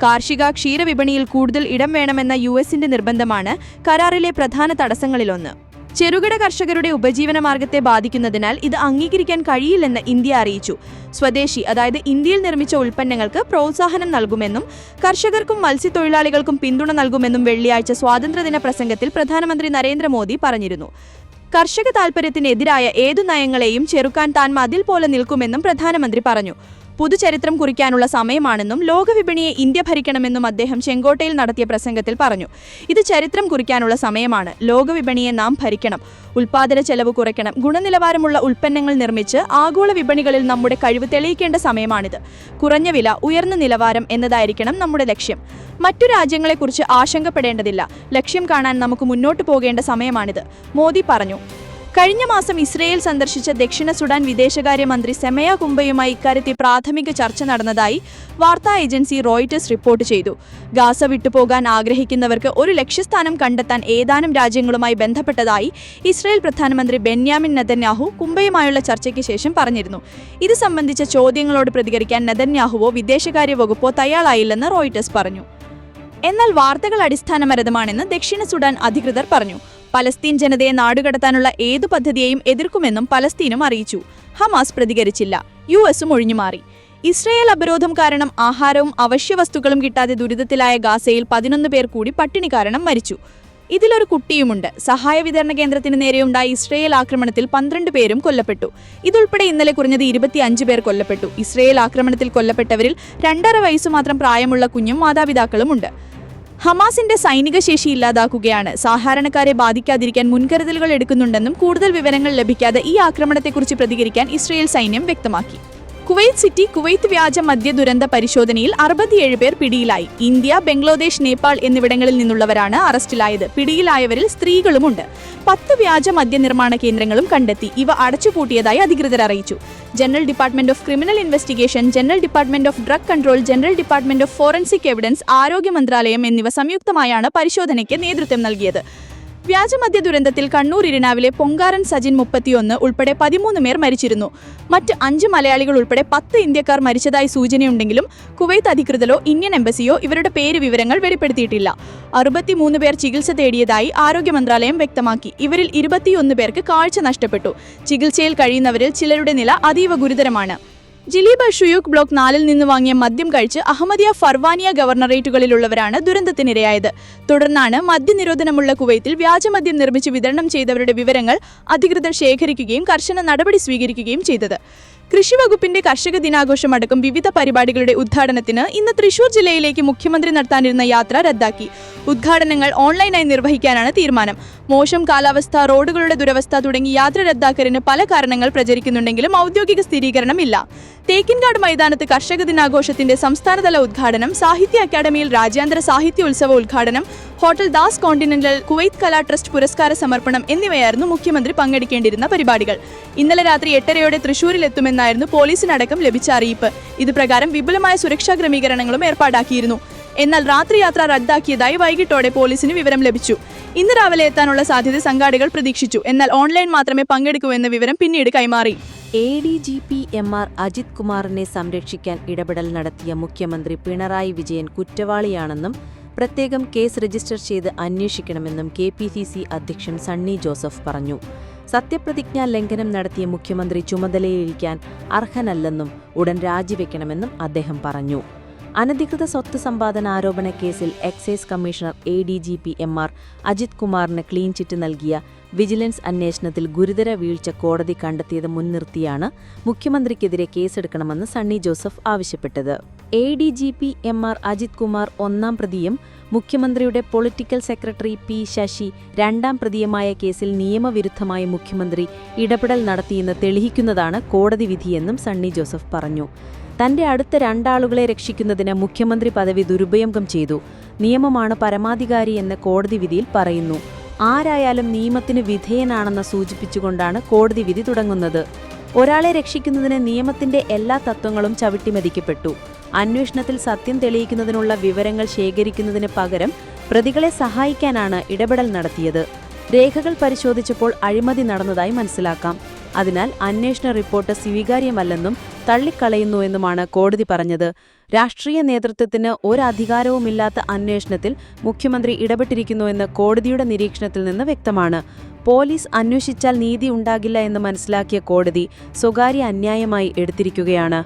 കാർഷിക ക്ഷീരവിപണിയിൽ കൂടുതൽ ഇടം വേണമെന്ന USന്റെ നിർബന്ധമാണ് കരാറിലെ പ്രധാന തടസ്സങ്ങളിലൊന്ന്. ചെറുകിട കർഷകരുടെ ഉപജീവന മാർഗത്തെ ബാധിക്കുന്നതിനാൽ ഇത് അംഗീകരിക്കാൻ കഴിയില്ലെന്ന് ഇന്ത്യ അറിയിച്ചു. സ്വദേശി, അതായത് ഇന്ത്യയിൽ നിർമ്മിച്ച ഉൽപ്പന്നങ്ങൾക്ക് പ്രോത്സാഹനം നൽകുമെന്നും കർഷകർക്കും മത്സ്യത്തൊഴിലാളികൾക്കും പിന്തുണ നൽകുമെന്നും വെള്ളിയാഴ്ച സ്വാതന്ത്ര്യദിന പ്രസംഗത്തിൽ പ്രധാനമന്ത്രി നരേന്ദ്രമോദി പറഞ്ഞിരുന്നു. കർഷക താൽപര്യത്തിനെതിരായ ഏതു നയങ്ങളെയും ചെറുക്കാൻ താൻ മതിൽ പോലെ നിൽക്കുമെന്നും പ്രധാനമന്ത്രി പറഞ്ഞു. പുതുചരിത്രം കുറിക്കാനുള്ള സമയമാണെന്നും ലോകവിപണിയെ ഇന്ത്യ ഭരിക്കണമെന്നും അദ്ദേഹം ചെങ്കോട്ടയിൽ നടത്തിയ പ്രസംഗത്തിൽ പറഞ്ഞു. ഇത് ചരിത്രം കുറിക്കാനുള്ള സമയമാണ്. ലോകവിപണിയെ നാം ഭരിക്കണം, ഉൽപാദന ചെലവ് കുറയ്ക്കണം, ഗുണനിലവാരമുള്ള ഉൽപ്പന്നങ്ങൾ നിർമ്മിച്ച് ആഗോള വിപണികളിൽ നമ്മുടെ കഴിവ് തെളിയിക്കേണ്ട സമയമാണിത്. കുറഞ്ഞ വില, ഉയർന്ന നിലവാരം എന്നതായിരിക്കണം നമ്മുടെ ലക്ഷ്യം. മറ്റു രാജ്യങ്ങളെക്കുറിച്ച് ആശങ്കപ്പെടേണ്ടതില്ല. ലക്ഷ്യം കാണാൻ നമുക്ക് മുന്നോട്ടു പോകേണ്ട സമയമാണിത്, മോദി പറഞ്ഞു. കഴിഞ്ഞ മാസം ഇസ്രയേൽ സന്ദർശിച്ച ദക്ഷിണ സുഡാൻ വിദേശകാര്യമന്ത്രി സെമയ കുംബയുമായി ഇക്കാര്യത്തിൽ പ്രാഥമിക ചർച്ച നടന്നതായി വാർത്താ ഏജൻസി റോയിറ്റേഴ്സ് റിപ്പോർട്ട് ചെയ്തു. ഗാസ വിട്ടുപോകാൻ ആഗ്രഹിക്കുന്നവർക്ക് ഒരു ലക്ഷ്യസ്ഥാനം കണ്ടെത്താൻ ഏതാനും രാജ്യങ്ങളുമായി ബന്ധപ്പെട്ടതായി ഇസ്രയേൽ പ്രധാനമന്ത്രി ബെന്യാമിൻ നെതന്യാഹു കുംബയുമായുള്ള ചർച്ചയ്ക്ക് ശേഷം പറഞ്ഞിരുന്നു. ഇത് സംബന്ധിച്ച ചോദ്യങ്ങളോട് പ്രതികരിക്കാൻ നെതന്യാഹുവോ വിദേശകാര്യ വകുപ്പോ തയ്യാറായില്ലെന്ന് റോയിറ്റേഴ്സ് പറഞ്ഞു. എന്നാൽ വാർത്തകൾ അടിസ്ഥാനപരമാണെന്ന് ദക്ഷിണ സുഡാൻ അധികൃതർ പറഞ്ഞു. പലസ്തീൻ ജനതയെ നാടുകടത്താനുള്ള ഏതു പദ്ധതിയെയും എതിർക്കുമെന്നും പലസ്തീനും അറിയിച്ചു. ഹമാസ് പ്രതികരിച്ചില്ല. USഉം ഒഴിഞ്ഞുമാറി. ഇസ്രയേൽ അപരോധം കാരണം ആഹാരവും അവശ്യവസ്തുക്കളും കിട്ടാതെ ദുരിതത്തിലായ ഗാസയിൽ 11 പേർ കൂടി പട്ടിണി കാരണം മരിച്ചു. ഇതിലൊരു കുട്ടിയുമുണ്ട്. സഹായ വിതരണ കേന്ദ്രത്തിന് നേരെയുണ്ടായ ഇസ്രയേൽ ആക്രമണത്തിൽ 12 പേരും കൊല്ലപ്പെട്ടു. ഇതുൾപ്പെടെ ഇന്നലെ കുറഞ്ഞത് 25 പേർ കൊല്ലപ്പെട്ടു. ഇസ്രയേൽ ആക്രമണത്തിൽ കൊല്ലപ്പെട്ടവരിൽ 2.5 വയസ്സ് മാത്രം പ്രായമുള്ള കുഞ്ഞും മാതാപിതാക്കളുമുണ്ട്. ഹമാസിന്റെ സൈനിക ശേഷി ഇല്ലാതാക്കുകയാണ്. സാധാരണക്കാരെ ബാധിക്കാതിരിക്കാൻ മുൻകരുതലുകൾ എടുക്കുന്നുണ്ടെന്നും കൂടുതൽ വിവരങ്ങൾ ലഭിക്കാതെ ഈ ആക്രമണത്തെക്കുറിച്ച് പ്രതികരിക്കാൻ ഇസ്രയേൽ സൈന്യം വ്യക്തമാക്കി. കുവൈറ്റ് സിറ്റി കുവൈത്ത് വ്യാജ മദ്യ ദുരന്ത പരിശോധനയിൽ 67 പേർ പിടിയിലായി. ഇന്ത്യ, ബംഗ്ലാദേശ്, നേപ്പാൾ എന്നിവിടങ്ങളിൽ നിന്നുള്ളവരാണ് അറസ്റ്റിലായത്. പിടിയിലായവരിൽ സ്ത്രീകളുമുണ്ട്. 10 വ്യാജ മദ്യ നിർമ്മാണ കേന്ദ്രങ്ങളും കണ്ടെത്തി. ഇവ അടച്ചുപൂട്ടിയതായി അധികൃതർ അറിയിച്ചു. General department of criminal investigation, general department of drug control, general department of forensic evidence, ആരോഗ്യ മന്ത്രാലയം എന്നിവ സംയുക്തമായാണ് പരിശോധനയ്ക്ക് നേതൃത്വം നൽകിയത്. വ്യാജമദ്യ ദുരന്തത്തിൽ കണ്ണൂർ ഇരിനാവിലെ പൊങ്കാരൻ സജിൻ 31 ഉൾപ്പെടെ 13 പേർ മരിച്ചിരുന്നു. മറ്റ് 5 മലയാളികൾ ഉൾപ്പെടെ 10 ഇന്ത്യക്കാർ മരിച്ചതായി സൂചനയുണ്ടെങ്കിലും കുവൈത്ത് അധികൃതരോ ഇന്ത്യൻ എംബസിയോ ഇവരുടെ പേര് വിവരങ്ങൾ വെളിപ്പെടുത്തിയിട്ടില്ല. 63 പേർ ചികിത്സ തേടിയതായി ആരോഗ്യ മന്ത്രാലയം വ്യക്തമാക്കി. ഇവരിൽ 21 പേർക്ക് കാഴ്ച നഷ്ടപ്പെട്ടു. ചികിത്സയിൽ കഴിയുന്നവരിൽ ചിലരുടെ നില അതീവ ഗുരുതരമാണ്. ജിലീബ ഷുയൂക്ക് ബ്ലോക്ക് 4 നിന്ന് വാങ്ങിയ മദ്യം കഴിച്ച് അഹമ്മദിയ ഫർവാനിയ ഗവർണറേറ്റുകളിലുള്ളവരാണ് ദുരന്തത്തിനിരയായത്. തുടർന്നാണ് മദ്യനിരോധനമുള്ള കുവൈത്തിൽ വ്യാജമദ്യം നിർമ്മിച്ച് വിതരണം ചെയ്തവരുടെ വിവരങ്ങൾ അധികൃതർ ശേഖരിക്കുകയും കർശന നടപടി സ്വീകരിക്കുകയും ചെയ്തത്. കൃഷിവകുപ്പിന്റെ കർഷക ദിനാഘോഷം അടക്കം വിവിധ പരിപാടികളുടെ ഉദ്ഘാടനത്തിന് ഇന്ന് തൃശൂർ ജില്ലയിലേക്ക് മുഖ്യമന്ത്രി നടത്താനിരുന്ന യാത്ര റദ്ദാക്കി. ഉദ്ഘാടനങ്ങൾ ഓൺലൈനായി നിർവഹിക്കാനാണ് തീരുമാനം. മോശം കാലാവസ്ഥ, റോഡുകളുടെ ദുരവസ്ഥ തുടങ്ങി യാത്ര റദ്ദാക്കലിന് പല കാരണങ്ങൾ പ്രചരിക്കുന്നുണ്ടെങ്കിലും ഔദ്യോഗിക സ്ഥിരീകരണമില്ല. തേക്കിൻകാട് മൈതാനത്ത് കർഷക ദിനാഘോഷത്തിന്റെ സംസ്ഥാനതല ഉദ്ഘാടനം, സാഹിത്യ അക്കാദമിയിൽ രാജ്യാന്തര സാഹിത്യോത്സവ ഉദ്ഘാടനം, ഹോട്ടൽ ദാസ് കോണ്ടിനെന്റൽ, കുവൈത്ത് കലാ ട്രസ്റ്റ് പുരസ്കാര സമർപ്പണം എന്നിവയായിരുന്നു മുഖ്യമന്ത്രി പങ്കെടുക്കേണ്ടിരുന്ന പരിപാടികൾ. ഇന്നലെ രാത്രി 8:30 തൃശൂരിലെത്തുമെന്നായിരുന്നു പോലീസിനടക്കം ലഭിച്ച അറിയിപ്പ്. ഇതുപ്രകാരം വിപുലമായ സുരക്ഷാ ക്രമീകരണങ്ങളും ഏർപ്പാടാക്കിയിരുന്നു. എന്നാൽ രാത്രി യാത്ര റദ്ദാക്കിയതായി വൈകിട്ടോടെ പോലീസിന് വിവരം ലഭിച്ചു. ഇന്ന് രാവിലെ എത്താനുള്ള സാധ്യത സംഘാടകർ പ്രതീക്ഷിച്ചു. എന്നാൽ ഓൺലൈൻ മാത്രമേ പങ്കെടുക്കൂ എന്ന വിവരം പിന്നീട് കൈമാറി. ADGP MR അജിത് കുമാറിനെ സംരക്ഷിക്കാൻ ഇടപെടൽ നടത്തിയ മുഖ്യമന്ത്രി പിണറായി വിജയൻ കുറ്റവാളിയാണെന്നും പ്രത്യേകം കേസ് രജിസ്റ്റർ ചെയ്ത് അന്വേഷിക്കണമെന്നും KPCC അധ്യക്ഷൻ സണ്ണി ജോസഫ് പറഞ്ഞു. സത്യപ്രതിജ്ഞാ ലംഘനം നടത്തിയ മുഖ്യമന്ത്രി ചുമതലയിലിരിക്കാൻ അർഹനല്ലെന്നും ഉടൻ രാജിവെക്കണമെന്നും അദ്ദേഹം പറഞ്ഞു. അനധികൃത സ്വത്ത് സമ്പാദന ആരോപണ കേസിൽ excise commissioner ADGP MR Ajith കുമാറിന് ക്ലീൻ ചിറ്റ് നൽകിയ വിജിലൻസ് അന്വേഷണത്തിൽ ഗുരുതര വീഴ്ച കോടതി കണ്ടെത്തിയത് മുൻനിർത്തിയാണ് മുഖ്യമന്ത്രിക്കെതിരെ കേസെടുക്കണമെന്ന് സണ്ണി ജോസഫ് ആവശ്യപ്പെട്ടത്. ADGP MR അജിത് കുമാർ 1-ാം പ്രതിയും മുഖ്യമന്ത്രിയുടെ പൊളിറ്റിക്കൽ സെക്രട്ടറി P ശശി 2-ാം പ്രതിയുമായ കേസിൽ നിയമവിരുദ്ധമായി മുഖ്യമന്ത്രി ഇടപെടൽ നടത്തിയെന്ന് തെളിയിക്കുന്നതാണ് കോടതി വിധിയെന്നും സണ്ണി ജോസഫ് പറഞ്ഞു. തന്റെ അടുത്ത 2 ആളുകളെ രക്ഷിക്കുന്നതിന് മുഖ്യമന്ത്രി പദവി ദുരുപയോഗം ചെയ്തു. നിയമമാണ് പരമാധികാരി എന്ന് കോടതി വിധിയിൽ പറയുന്നു. ആരായാലും നിയമത്തിന് വിധേയനാണെന്ന് സൂചിപ്പിച്ചുകൊണ്ടാണ് കോടതി വിധി തുടങ്ങുന്നത്. ഒരാളെ രക്ഷിക്കുന്നതിന് നിയമത്തിന്റെ എല്ലാ തത്വങ്ങളും ചവിട്ടിമതിക്കപ്പെട്ടു. അന്വേഷണത്തിൽ സത്യം തെളിയിക്കുന്നതിനുള്ള വിവരങ്ങൾ ശേഖരിക്കുന്നതിന് പകരം പ്രതികളെ സഹായിക്കാനാണ് ഇടപെടൽ നടത്തിയത്. രേഖകൾ പരിശോധിച്ചപ്പോൾ അഴിമതി നടന്നതായി മനസ്സിലാക്കാം. അതിനാൽ അന്വേഷണ റിപ്പോർട്ട് സ്വീകാര്യമല്ലെന്നും തള്ളിക്കളയുന്നുവെന്നുമാണ് കോടതി പറഞ്ഞത്. രാഷ്ട്രീയ നേതൃത്വത്തിന് ഒരധികാരവുമില്ലാത്ത അന്വേഷണത്തിൽ മുഖ്യമന്ത്രി ഇടപെട്ടിരിക്കുന്നുവെന്ന് കോടതിയുടെ നിരീക്ഷണത്തിൽ നിന്ന് വ്യക്തമാണ്. പോലീസ് അന്വേഷിച്ചാൽ നീതി ഉണ്ടാകില്ല എന്ന് മനസ്സിലാക്കിയ കോടതി സ്വകാര്യ അന്യായമായി എടുത്തിരിക്കുകയാണ്.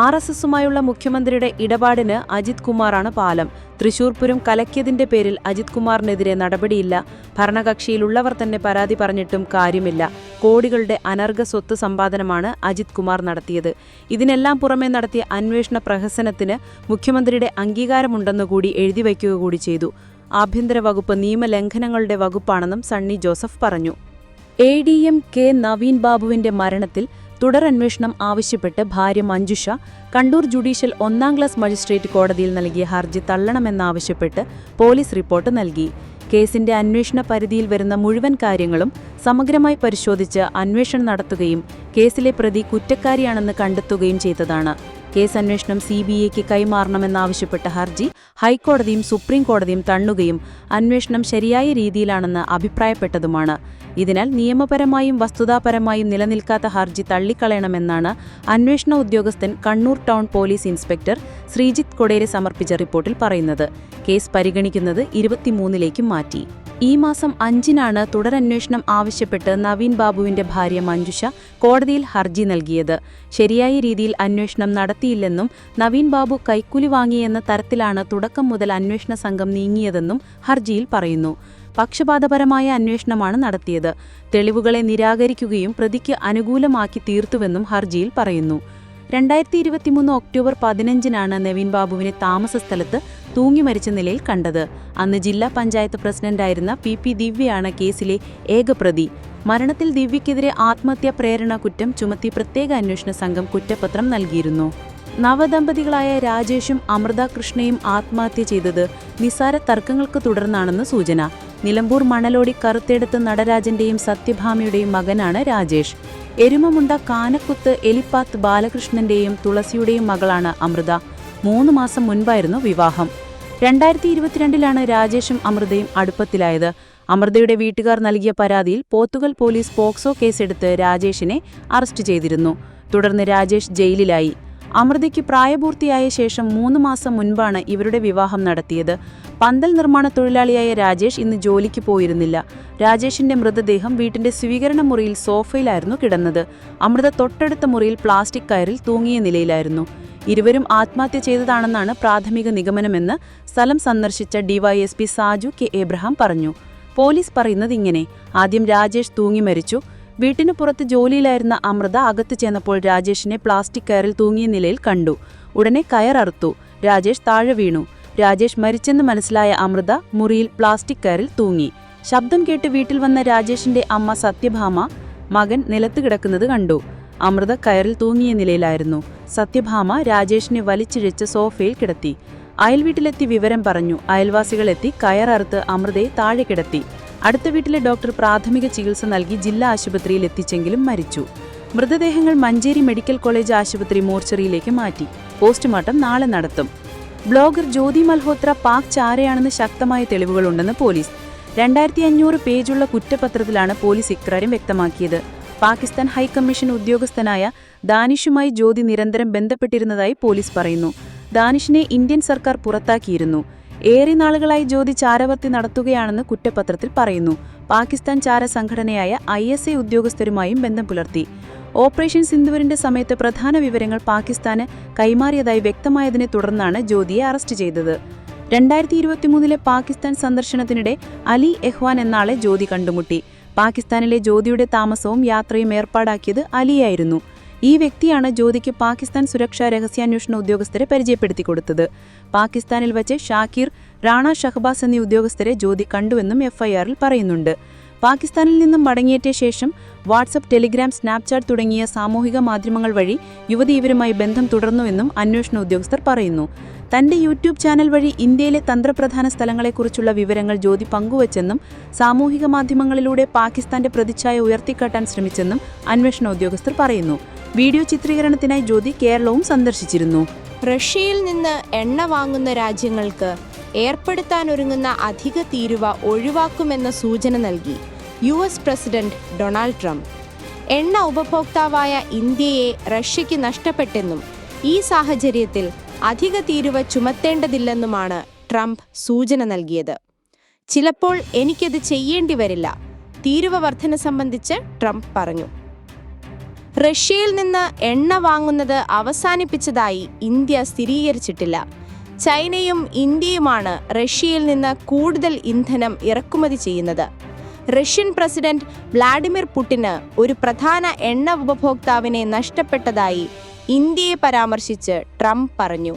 RSSുമായുള്ള മുഖ്യമന്ത്രിയുടെ ഇടപാടിന് അജിത് കുമാറാണ് പാലം. തൃശൂർ പൂരം കലക്കിയതിന്റെ പേരിൽ അജിത് കുമാറിനെതിരെ നടപടിയില്ല. ഭരണകക്ഷിയിലുള്ളവർ തന്നെ പരാതി പറഞ്ഞിട്ടും കാര്യമില്ല. കോടികളുടെ അനർഘ സ്വത്ത് സമ്പാദനമാണ് അജിത് കുമാർ നടത്തിയത്. ഇതിനെല്ലാം പുറമെ നടത്തിയ അന്വേഷണ പ്രഹസനത്തിന് മുഖ്യമന്ത്രിയുടെ അംഗീകാരമുണ്ടെന്നുകൂടി എഴുതിവയ്ക്കുക കൂടി ചെയ്തു. ആഭ്യന്തര വകുപ്പ് നിയമലംഘനങ്ങളുടെ വകുപ്പാണെന്നും സണ്ണി ജോസഫ് പറഞ്ഞു. ADM K നവീൻ ബാബുവിന്റെ മരണത്തിൽ തുടരന്വേഷണം ആവശ്യപ്പെട്ട് ഭാര്യ Manjusha Kannur judicial 1-ാം class magistrate കോടതിയിൽ നൽകിയ ഹർജി തള്ളണമെന്നാവശ്യപ്പെട്ട് പോലീസ് റിപ്പോർട്ട് നൽകി. കേസിന്റെ അന്വേഷണ പരിധിയിൽ വരുന്ന മുഴുവൻ കാര്യങ്ങളും സമഗ്രമായി പരിശോധിച്ച് അന്വേഷണം നടത്തുകയും കേസിലെ പ്രതി കുറ്റക്കാരിയാണെന്ന് കണ്ടെത്തുകയും ചെയ്തതാണ്. കേസ് അന്വേഷണം CBIക്ക് കൈമാറണമെന്നാവശ്യപ്പെട്ട ഹർജി ഹൈക്കോടതിയും സുപ്രീം കോടതിയും തള്ളുകയും അന്വേഷണം ശരിയായ രീതിയിലാണെന്ന് അഭിപ്രായപ്പെട്ടതുമാണ്. ഇതിനാൽ നിയമപരമായും വസ്തുതാപരമായും നിലനിൽക്കാത്ത ഹർജി തള്ളിക്കളയണമെന്നാണ് അന്വേഷണ ഉദ്യോഗസ്ഥൻ Kannur town police inspector Sreejith Kodere സമർപ്പിച്ച റിപ്പോർട്ടിൽ പറയുന്നത്. കേസ് പരിഗണിക്കുന്നത് 23-ലേക്ക് മാറ്റി. ഈ മാസം 5-നാണ് തുടരന്വേഷണം ആവശ്യപ്പെട്ട് നവീൻ ബാബുവിന്റെ ഭാര്യ മഞ്ജുഷ കോടതിയിൽ ഹർജി നൽകിയത്. ശരിയായ രീതിയിൽ അന്വേഷണം നടത്തിയില്ലെന്നും നവീൻ ബാബു കൈക്കൂലി വാങ്ങിയെന്ന തരത്തിലാണ് തുടക്കം മുതൽ അന്വേഷണ സംഘം നീങ്ങിയതെന്നും ഹർജിയിൽ പറയുന്നു. പക്ഷപാതപരമായ അന്വേഷണമാണ് നടത്തിയത്. തെളിവുകളെ നിരാകരിക്കുകയും പ്രതിക്ക് അനുകൂലമാക്കി തീർത്തുവെന്നും ഹർജിയിൽ പറയുന്നു. 2023 ഒക്ടോബർ 15-നാണ് നവീൻ ബാബുവിനെ താമസ സ്ഥലത്ത് തൂങ്ങിമരിച്ച നിലയിൽ കണ്ടത്. അന്ന് ജില്ലാ പഞ്ചായത്ത് പ്രസിഡന്റായിരുന്ന PP ദിവ്യയാണ് കേസിലെ ഏക പ്രതി. മരണത്തിൽ ദിവ്യക്കെതിരെ ആത്മഹത്യാ പ്രേരണ കുറ്റം ചുമത്തി പ്രത്യേക അന്വേഷണ സംഘം കുറ്റപത്രം നൽകിയിരുന്നു. നവദമ്പതികളായ രാജേഷും അമൃത കൃഷ്ണയും ആത്മഹത്യ ചെയ്തത് നിസാര തർക്കങ്ങൾക്ക് തുടർന്നാണെന്ന് സൂചന. നിലമ്പൂർ മണലോടി കറുത്തെടുത്ത് നടരാജന്റെയും സത്യഭാമയുടെയും മകനാണ് രാജേഷ്. എരുമമുണ്ട കാനക്കുത്ത് എലിപ്പാത്ത് ബാലകൃഷ്ണന്റെയും തുളസിയുടെയും മകളാണ് അമൃത. 3 മാസം മുൻപായിരുന്നു വിവാഹം. 2022-ലാണ് രാജേഷും അമൃതയും അടുപ്പത്തിലായത്. അമൃതയുടെ വീട്ടുകാർ നൽകിയ പരാതിയിൽ പോത്തുകൽ പോലീസ് പോക്സോ കേസെടുത്ത് രാജേഷിനെ അറസ്റ്റ് ചെയ്തിരുന്നു. തുടർന്ന് രാജേഷ് ജയിലിലായി. അമൃതയ്ക്ക് പ്രായപൂർത്തിയായ ശേഷം 3 മാസം മുൻപാണ് ഇവരുടെ വിവാഹം നടത്തിയത്. പന്തൽ നിർമ്മാണ തൊഴിലാളിയായ രാജേഷ് ഇന്ന് ജോലിക്ക് പോയിരുന്നില്ല. രാജേഷിന്റെ മൃതദേഹം വീട്ടിന്റെ സ്വീകരണ മുറിയിൽ സോഫയിലായിരുന്നു കിടന്നത്. അമൃത തൊട്ടടുത്ത മുറിയിൽ പ്ലാസ്റ്റിക് കയറിൽ തൂങ്ങിയ നിലയിലായിരുന്നു. ഇരുവരും ആത്മഹത്യ ചെയ്തതാണെന്നാണ് പ്രാഥമിക നിഗമനമെന്ന് സ്ഥലം സന്ദർശിച്ച DYSP സാജു K എബ്രഹാം പറഞ്ഞു. പോലീസ് പറയുന്നത് ഇങ്ങനെ: ആദ്യം രാജേഷ് തൂങ്ങി മരിച്ചു. വീട്ടിനു പുറത്ത് ജോലിയിലായിരുന്ന അമൃത അകത്ത് ചെന്നപ്പോൾ രാജേഷിനെ പ്ലാസ്റ്റിക് കയറിൽ തൂങ്ങിയ നിലയിൽ കണ്ടു. ഉടനെ കയററുത്തു. രാജേഷ് താഴെ വീണു. രാജേഷ് മരിച്ചെന്ന് മനസ്സിലായ അമൃത മുറിയിൽ പ്ലാസ്റ്റിക് കയറിൽ തൂങ്ങി. ശബ്ദം കേട്ട് വീട്ടിൽ വന്ന രാജേഷിന്റെ അമ്മ സത്യഭാമ മകൻ നിലത്ത് കിടക്കുന്നത് കണ്ടു. അമൃത കയറിൽ തൂങ്ങിയ നിലയിലായിരുന്നു. സത്യഭാമ രാജേഷിനെ വലിച്ചിഴച്ച് സോഫയിൽ കിടത്തി. അയൽവീട്ടിലെത്തി വിവരം പറഞ്ഞു. അയൽവാസികളെത്തി കയററുത്ത് അമൃതയെ താഴെ കിടത്തി. അടുത്ത വീട്ടിലെ ഡോക്ടർ പ്രാഥമിക ചികിത്സ നൽകി ജില്ലാ ആശുപത്രിയിൽ എത്തിച്ചെങ്കിലും മരിച്ചു. മൃതദേഹങ്ങൾ മഞ്ചേരി മെഡിക്കൽ കോളേജ് ആശുപത്രി മോർച്ചറിയിലേക്ക് മാറ്റി. പോസ്റ്റ്മോർട്ടം നാളെ നടത്തും. ബ്ലോഗർ ജ്യോതി മൽഹോത്ര പാക് ചാരയാണെന്ന് ശക്തമായ തെളിവുകളുണ്ടെന്ന് പോലീസ്. 2500 പേജുള്ള കുറ്റപത്രത്തിലാണ് പോലീസ് ഇക്കാര്യം വ്യക്തമാക്കിയത്. പാകിസ്ഥാൻ ഹൈക്കമ്മീഷൻ ഉദ്യോഗസ്ഥനായ ദാനിഷുമായി ജ്യോതി നിരന്തരം ബന്ധപ്പെട്ടിരുന്നതായി പോലീസ് പറയുന്നു. ദാനിഷിനെ ഇന്ത്യൻ സർക്കാർ പുറത്താക്കിയിരുന്നു. ഏറെ നാളുകളായി ജ്യോതി ചാരവർത്തി നടത്തുകയാണെന്ന് കുറ്റപത്രത്തിൽ പറയുന്നു. പാകിസ്ഥാൻ ചാര സംഘടനയായ ISI ഉദ്യോഗസ്ഥരുമായും ബന്ധം പുലർത്തി. ഓപ്പറേഷൻ സിന്ദൂരിന്റെ സമയത്ത് പ്രധാന വിവരങ്ങൾ പാകിസ്ഥാന് കൈമാറിയതായി വ്യക്തമായതിനെ തുടർന്നാണ് ജ്യോതിയെ അറസ്റ്റ് ചെയ്തത്. 2023 പാകിസ്ഥാൻ സന്ദർശനത്തിനിടെ അലി എഹ്വാൻ എന്നാളെ ജ്യോതി കണ്ടുമുട്ടി. പാകിസ്ഥാനിലെ ജ്യോതിയുടെ താമസവും യാത്രയും ഏർപ്പാടാക്കിയത് അലിയായിരുന്നു. ഈ വ്യക്തിയാണ് ജ്യോതിക്ക് പാകിസ്ഥാൻ സുരക്ഷാ രഹസ്യാന്വേഷണ ഉദ്യോഗസ്ഥരെ പരിചയപ്പെടുത്തി കൊടുത്തത്. പാകിസ്ഥാനിൽ വച്ച് ഷാക്കിർ, റാണ ഷഹബാസ് എന്നീ ഉദ്യോഗസ്ഥരെ ജ്യോതി കണ്ടുവെന്നും FIRൽ പറയുന്നുണ്ട്. പാകിസ്ഥാനിൽ നിന്നും മടങ്ങിയെത്തിയ ശേഷം വാട്സപ്പ്, ടെലിഗ്രാം, സ്നാപ്ചാറ്റ് തുടങ്ങിയ സാമൂഹിക മാധ്യമങ്ങൾ വഴി യുവതി ഇവരുമായി ബന്ധം തുടർന്നുവെന്നും അന്വേഷണ ഉദ്യോഗസ്ഥർ പറയുന്നു. തന്റെ യൂട്യൂബ് ചാനൽ വഴി ഇന്ത്യയിലെ തന്ത്രപ്രധാന സ്ഥലങ്ങളെക്കുറിച്ചുള്ള വിവരങ്ങൾ ജ്യോതി പങ്കുവച്ചെന്നും സാമൂഹിക മാധ്യമങ്ങളിലൂടെ പാകിസ്ഥാന്റെ പ്രതിച്ഛായ ഉയർത്തിക്കാട്ടാൻ ശ്രമിച്ചെന്നും അന്വേഷണ ഉദ്യോഗസ്ഥർ പറയുന്നു. വീഡിയോ ചിത്രീകരണത്തിനായി ജ്യോതി കേരളവും സന്ദർശിച്ചിരുന്നു. റഷ്യയിൽ നിന്ന് എണ്ണ വാങ്ങുന്ന രാജ്യങ്ങൾക്ക് ഏർപ്പെടുത്താനൊരുങ്ങുന്ന അധിക തീരുവ ഒഴിവാക്കുമെന്ന സൂചന നൽകി US പ്രസിഡന്റ് ഡൊണാൾഡ് ട്രംപ്. എണ്ണ ഉപഭോക്താവായ ഇന്ത്യയെ റഷ്യയ്ക്ക് നഷ്ടപ്പെട്ടെന്നും ഈ സാഹചര്യത്തിൽ അധിക തീരുവ ചുമത്തേണ്ടതില്ലെന്നുമാണ് ട്രംപ് സൂചന നൽകിയത്. ചിലപ്പോൾ എനിക്കത് ചെയ്യേണ്ടി വരില്ല, തീരുവ വർധന സംബന്ധിച്ച് ട്രംപ് പറഞ്ഞു. റഷ്യയിൽ നിന്ന് എണ്ണ വാങ്ങുന്നത് അവസാനിപ്പിച്ചതായി ഇന്ത്യ സ്ഥിരീകരിച്ചിട്ടില്ല. ചൈനയും ഇന്ത്യയുമാണ് റഷ്യയിൽ നിന്ന് കൂടുതൽ ഇന്ധനം ഇറക്കുമതി ചെയ്യുന്നത്. റഷ്യൻ പ്രസിഡന്റ് വ്ളാഡിമിർ പുടിന് ഒരു പ്രധാന എണ്ണ ഉപഭോക്താവിനെ നഷ്ടപ്പെട്ടതായി ഇന്ത്യയെ പരാമർശിച്ച് ട്രംപ് പറഞ്ഞു.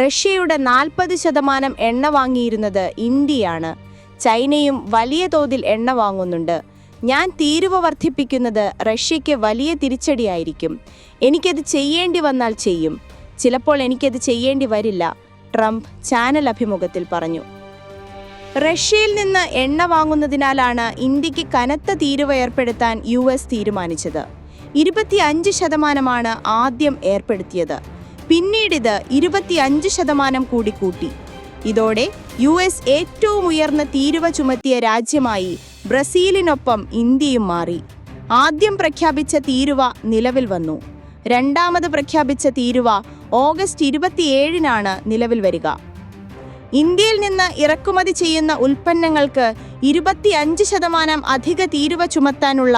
റഷ്യയുടെ 40% എണ്ണ വാങ്ങിയിരുന്നത് ഇന്ത്യയാണ്. ചൈനയും വലിയ തോതിൽ എണ്ണ വാങ്ങുന്നുണ്ട്. ഞാൻ തീരുവ വർദ്ധിപ്പിക്കുന്നത് റഷ്യയ്ക്ക് വലിയ തിരിച്ചടിയായിരിക്കും. എനിക്കത് ചെയ്യേണ്ടി വന്നാൽ ചെയ്യും, ചിലപ്പോൾ എനിക്കത് ചെയ്യേണ്ടി വരില്ല, ട്രംപ് ചാനൽ അഭിമുഖത്തിൽ പറഞ്ഞു. റഷ്യയിൽ നിന്ന് എണ്ണ വാങ്ങുന്നതിനാലാണ് ഇന്ത്യക്ക് കനത്ത തീരുവ ഏർപ്പെടുത്താൻ US തീരുമാനിച്ചത്. 25% ആദ്യം ഏർപ്പെടുത്തിയത്. പിന്നീടിത് 25% കൂടി കൂട്ടി. ഇതോടെ US ഏറ്റവും ഉയർന്ന തീരുവ ചുമത്തിയ രാജ്യമായി ബ്രസീലിനൊപ്പം ഇന്ത്യയും മാറി. ആദ്യം പ്രഖ്യാപിച്ച തീരുവ നിലവിൽ വന്നു. രണ്ടാമത് പ്രഖ്യാപിച്ച തീരുവ ഓഗസ്റ്റ് 27-നാണ് നിലവിൽ വരിക. ഇന്ത്യയിൽ നിന്ന് ഇറക്കുമതി ചെയ്യുന്ന ഉൽപ്പന്നങ്ങൾക്ക് 25% അധിക തീരുവ ചുമത്താനുള്ള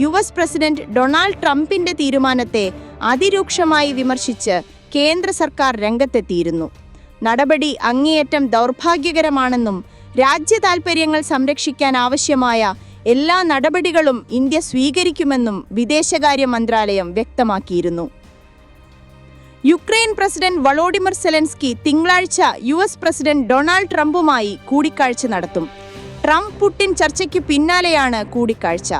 US പ്രസിഡന്റ് ഡൊണാൾഡ് ട്രംപിന്റെ തീരുമാനത്തെ അതിരൂക്ഷമായി വിമർശിച്ച് കേന്ദ്ര സർക്കാർ രംഗത്തെത്തിയിരുന്നു. നടപടി അങ്ങേയറ്റം ദൗർഭാഗ്യകരമാണെന്നും രാജ്യ താൽപര്യങ്ങൾ സംരക്ഷിക്കാൻ ആവശ്യമായ എല്ലാ നടപടികളും ഇന്ത്യ സ്വീകരിക്കുമെന്നും വിദേശകാര്യ മന്ത്രാലയം വ്യക്തമാക്കിയിരുന്നു. യുക്രൈൻ പ്രസിഡന്റ് വളോഡിമിർ സെലൻസ്കി തിങ്കളാഴ്ച US പ്രസിഡന്റ് ഡൊണാൾഡ് ട്രംപുമായി കൂടിക്കാഴ്ച നടത്തും. ട്രംപ് പുടിൻ ചർച്ചയ്ക്ക് പിന്നാലെയാണ് കൂടിക്കാഴ്ച.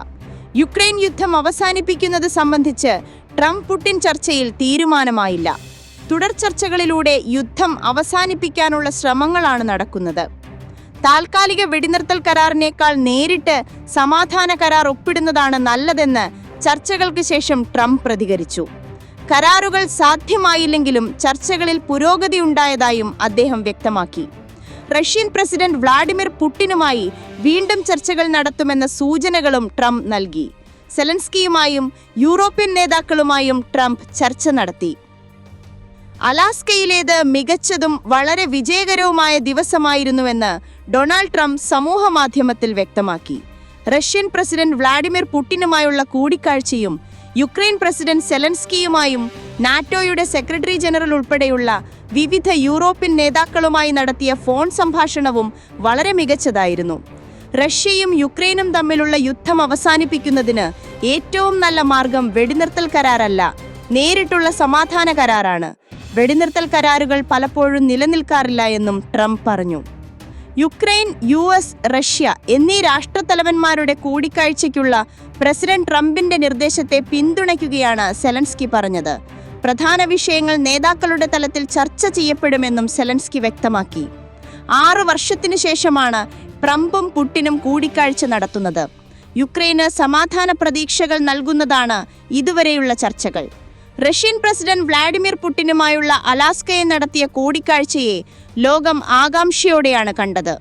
യുക്രൈൻ യുദ്ധം അവസാനിപ്പിക്കുന്നത് സംബന്ധിച്ച് ട്രംപ് പുടിൻ ചർച്ചയിൽ തീരുമാനമായില്ല. തുടർ ചർച്ചകളിലൂടെ യുദ്ധം അവസാനിപ്പിക്കാനുള്ള ശ്രമങ്ങളാണ് നടക്കുന്നത്. താൽക്കാലിക വെടിനിർത്തൽ കരാറിനേക്കാൾ നേരിട്ട് സമാധാന കരാർ ഒപ്പിടുന്നതാണ് നല്ലതെന്ന് ചർച്ചകൾക്ക് ശേഷം ട്രംപ് പ്രതികരിച്ചു. കരാറുകൾ സാധ്യമായില്ലെങ്കിലും ചർച്ചകളിൽ പുരോഗതി ഉണ്ടായതായും അദ്ദേഹം വ്യക്തമാക്കി. റഷ്യൻ പ്രസിഡന്റ് വ്ളാഡിമിർ പുടിനുമായി വീണ്ടും ചർച്ചകൾ നടത്തുമെന്ന സൂചനകളും ട്രംപ് നൽകി. സെലൻസ്കിയുമായും യൂറോപ്യൻ നേതാക്കളുമായും ട്രംപ് ചർച്ച നടത്തി. അലാസ്കയിലേത് മികച്ചതും വളരെ വിജയകരവുമായ ദിവസമായിരുന്നുവെന്ന് ഡൊണാൾഡ് ട്രംപ് സമൂഹമാധ്യമത്തിൽ വ്യക്തമാക്കി. റഷ്യൻ പ്രസിഡന്റ് വ്ളാഡിമിർ പുടിനുമായുള്ള കൂടിക്കാഴ്ചയും യുക്രൈൻ പ്രസിഡന്റ് സെലൻസ്കിയുമായും നാറ്റോയുടെ സെക്രട്ടറി ജനറൽ ഉൾപ്പെടെയുള്ള വിവിധ യൂറോപ്യൻ നേതാക്കളുമായി നടത്തിയ ഫോൺ സംഭാഷണവും വളരെ മികച്ചതായിരുന്നു. റഷ്യയും യുക്രൈനും തമ്മിലുള്ള യുദ്ധം അവസാനിപ്പിക്കുന്നതിന് ഏറ്റവും നല്ല മാർഗം വെടിനിർത്തൽ കരാറല്ല, നേരിട്ടുള്ള സമാധാന കരാറാണ്. വെടിനിർത്തൽ കരാറുകൾ പലപ്പോഴും നിലനിൽക്കാറില്ല എന്നും ട്രംപ് പറഞ്ഞു. യുക്രൈൻ, US, റഷ്യ എന്നീ രാഷ്ട്രത്തലവന്മാരുടെ കൂടിക്കാഴ്ചയ്ക്കുള്ള പ്രസിഡന്റ് ട്രംപിന്റെ നിർദ്ദേശത്തെ പിന്തുണയ്ക്കുകയാണ് സെലൻസ്കി പറഞ്ഞത്. പ്രധാന വിഷയങ്ങൾ നേതാക്കളുടെ തലത്തിൽ ചർച്ച ചെയ്യപ്പെടുമെന്നും സെലൻസ്കി വ്യക്തമാക്കി. 6 വർഷത്തിനു ശേഷമാണ് ട്രംപും പുടിനും കൂടിക്കാഴ്ച നടത്തുന്നത്. യുക്രൈന് സമാധാന പ്രതീക്ഷകൾ നൽകുന്നതാണ് ഇതുവരെയുള്ള ചർച്ചകൾ. റഷ്യൻ പ്രസിഡന്റ് വ്ളാഡിമിർ പുടിനുമായുള്ള അലാസ്കയിൽ നടത്തിയ കൂടിക്കാഴ്ചയെ ലോകം ആകാംക്ഷയോടെയാണ് കണ്ടത്.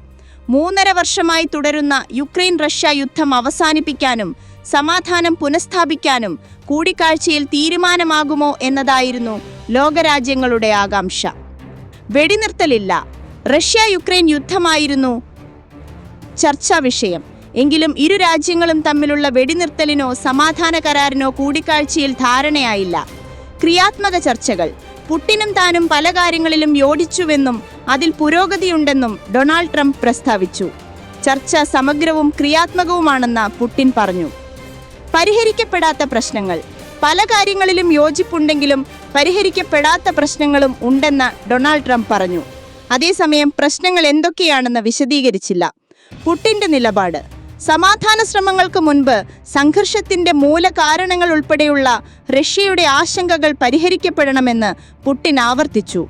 3.5 വർഷമായി തുടരുന്ന യുക്രൈൻ റഷ്യ യുദ്ധം അവസാനിപ്പിക്കാനും സമാധാനം പുനഃസ്ഥാപിക്കാനും കൂടിക്കാഴ്ചയിൽ തീരുമാനമാകുമോ എന്നതായിരുന്നു ലോകരാജ്യങ്ങളുടെ ആകാംക്ഷ. വെടിനിർത്തലില്ല, റഷ്യ യുക്രൈൻ യുദ്ധമായിരുന്നു ചർച്ചാ വിഷയം. എങ്കിലും ഇരു രാജ്യങ്ങളും തമ്മിലുള്ള വെടിനിർത്തലിനോ സമാധാന കരാറിനോ കൂടിക്കാഴ്ചയിൽ ധാരണയായില്ല. ക്രിയാത്മക ചർച്ചകൾ. പുടിനും താനും പല കാര്യങ്ങളിലും യോജിച്ചുവെന്നും അതിൽ പുരോഗതിയുണ്ടെന്നും ഡൊണാൾഡ് ട്രംപ് പ്രസ്താവിച്ചു. ചർച്ച സമഗ്രവും ക്രിയാത്മകവുമാണെന്ന് പുടിൻ പറഞ്ഞു. പരിഹരിക്കപ്പെടാത്ത പ്രശ്നങ്ങൾ. പല കാര്യങ്ങളിലും യോജിപ്പുണ്ടെങ്കിലും പരിഹരിക്കപ്പെടാത്ത പ്രശ്നങ്ങളും ഉണ്ടെന്ന് ഡൊണാൾഡ് ട്രംപ് പറഞ്ഞു. അതേസമയം പ്രശ്നങ്ങൾ എന്തൊക്കെയാണെന്ന് വിശദീകരിച്ചില്ല. പുടിന്റെ നിലപാട്. സമാധാന ശ്രമങ്ങൾക്ക് മുൻപ് സംഘർഷത്തിന്റെ മൂലകാരണങ്ങൾ ഉൾപ്പെടെയുള്ള റഷ്യയുടെ ആശങ്കകൾ പരിഹരിക്കപ്പെടണമെന്ന് പുടിൻ ആവർത്തിച്ചു.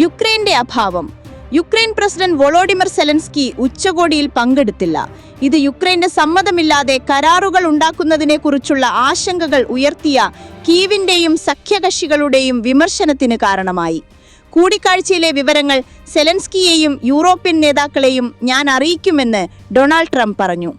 യുക്രൈന്റെ അഭാവം. യുക്രൈൻ പ്രസിഡന്റ് വൊളോഡിമിർ സെലൻസ്കി ഉച്ചകോടിയിൽ പങ്കെടുത്തില്ല. ഇത് യുക്രൈന്റെ സമ്മതമില്ലാതെ കരാറുകൾ ഉണ്ടാക്കുന്നതിനെക്കുറിച്ചുള്ള ആശങ്കകൾ ഉയർത്തിയ കീവിന്റെയും സഖ്യകക്ഷികളുടെയും വിമർശനത്തിന് കാരണമായി. കൂടിക്കാഴ്ചയിലെ വിവരങ്ങൾ സെലൻസ്കിയെയും യൂറോപ്യൻ നേതാക്കളെയും ഞാൻ അറിയിക്കുമെന്ന് ഡൊണാൾഡ് ട്രംപ് പറഞ്ഞു.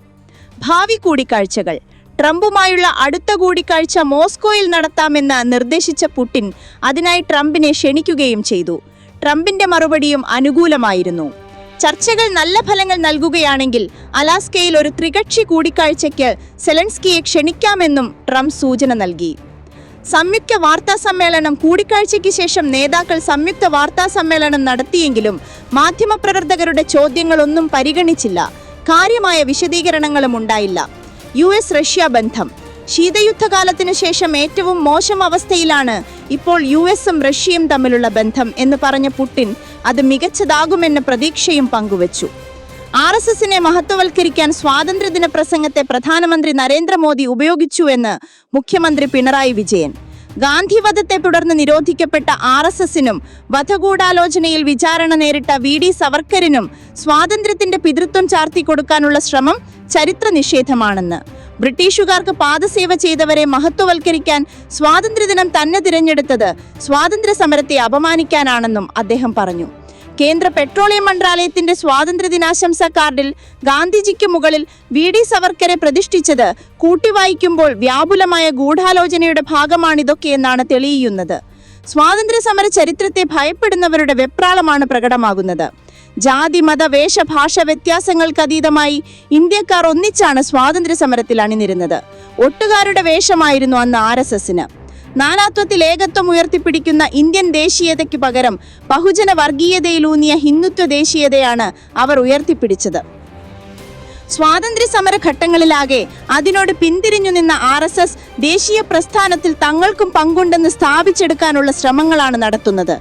ഭാവി കൂടിക്കാഴ്ചകൾ. ട്രംപുമായുള്ള അടുത്ത കൂടിക്കാഴ്ച മോസ്കോയിൽ നടത്താമെന്ന് നിർദ്ദേശിച്ച പുടിൻ അതിനായി ട്രംപിനെ ക്ഷണിക്കുകയും ചെയ്തു. ട്രംപിന്റെ മറുപടിയും അനുകൂലമായിരുന്നു. ചർച്ചകൾ നല്ല ഫലങ്ങൾ നൽകുകയാണെങ്കിൽ അലാസ്കയിൽ ഒരു ത്രികക്ഷി കൂടിക്കാഴ്ചയ്ക്ക് സെലൻസ്കിയെ ക്ഷണിക്കാമെന്നും ട്രംപ് സൂചന നൽകി. സംയുക്ത വാർത്താ സമ്മേളനം. കൂടിക്കാഴ്ചയ്ക്ക് ശേഷം നേതാക്കൾ സംയുക്ത വാർത്താ സമ്മേളനം നടത്തിയെങ്കിലും മാധ്യമപ്രവർത്തകരുടെ ചോദ്യങ്ങളൊന്നും പരിഗണിച്ചില്ല. കാര്യമായ വിശദീകരണങ്ങളും ഉണ്ടായില്ല. US റഷ്യ ബന്ധം. ശീതയുദ്ധകാലത്തിനു ശേഷം ഏറ്റവും മോശം അവസ്ഥയിലാണ് ഇപ്പോൾ USഉം റഷ്യയും തമ്മിലുള്ള ബന്ധം എന്ന് പറഞ്ഞ പുടിൻ അത് മികച്ചതാകുമെന്ന പ്രതീക്ഷയും പങ്കുവച്ചു. RSSനെ മഹത്വവൽക്കരിക്കാൻ സ്വാതന്ത്ര്യദിന പ്രസംഗത്തെ പ്രധാനമന്ത്രി നരേന്ദ്രമോദി ഉപയോഗിച്ചുവെന്ന് മുഖ്യമന്ത്രി പിണറായി വിജയൻ. ഗാന്ധിവധത്തെ തുടർന്ന് നിരോധിക്കപ്പെട്ട RSSനും വധഗൂഢാലോചനയിൽ വിചാരണ നേരിട്ട VD സവർക്കറിനും സ്വാതന്ത്ര്യത്തിന്റെ പിതൃത്വം ചാർത്തിക്കൊടുക്കാനുള്ള ശ്രമം ചരിത്ര നിഷേധമാണെന്ന്. ബ്രിട്ടീഷുകാർക്ക് പാദസേവ ചെയ്തവരെ മഹത്വവൽക്കരിക്കാൻ സ്വാതന്ത്ര്യദിനം തന്നെ തിരഞ്ഞെടുത്തത് സ്വാതന്ത്ര്യ സമരത്തെ അപമാനിക്കാനാണെന്നും അദ്ദേഹം പറഞ്ഞു. കേന്ദ്ര പെട്രോളിയം മന്ത്രാലയത്തിന്റെ സ്വാതന്ത്ര്യദിനാശംസാ കാർഡിൽ ഗാന്ധിജിക്ക് മുകളിൽ VD സവർക്കറെ പ്രതിഷ്ഠിച്ചത് കൂട്ടിവായിക്കുമ്പോൾ വ്യാപുലമായ ഗൂഢാലോചനയുടെ ഭാഗമാണിതൊക്കെയെന്നാണ് തെളിയുന്നത്. സ്വാതന്ത്ര്യ സമര ചരിത്രത്തെ ഭയപ്പെടുന്നവരുടെ വെപ്രാളമാണ് പ്രകടമാകുന്നത്. ജാതി മത വേഷ ഭാഷ വ്യത്യാസങ്ങൾക്കതീതമായി ഇന്ത്യക്കാർ ഒന്നിച്ചാണ് സ്വാതന്ത്ര്യ സമരത്തിൽ അണിനിരുന്നത്. ഒട്ടുകാരുടെ വേഷമായിരുന്നു അന്ന് RSSന്. നാനാത്വത്തിൽ ഏകത്വം ഉയർത്തിപ്പിടിക്കുന്ന ഇന്ത്യൻ ദേശീയതയ്ക്ക് പകരം ബഹുജന വർഗീയതയിലൂന്നിയ ഹിന്ദുത്വ ദേശീയതയാണ് അവർ ഉയർത്തിപ്പിടിച്ചത്. സ്വാതന്ത്ര്യ സമര ഘട്ടങ്ങളിലാകെ അതിനോട് പിന്തിരിഞ്ഞു നിന്ന RSS ദേശീയ പ്രസ്ഥാനത്തിൽ തങ്ങൾക്കും പങ്കുണ്ടെന്ന് സ്ഥാപിച്ചെടുക്കാനുള്ള ശ്രമങ്ങളാണ് നടത്തുന്നത്.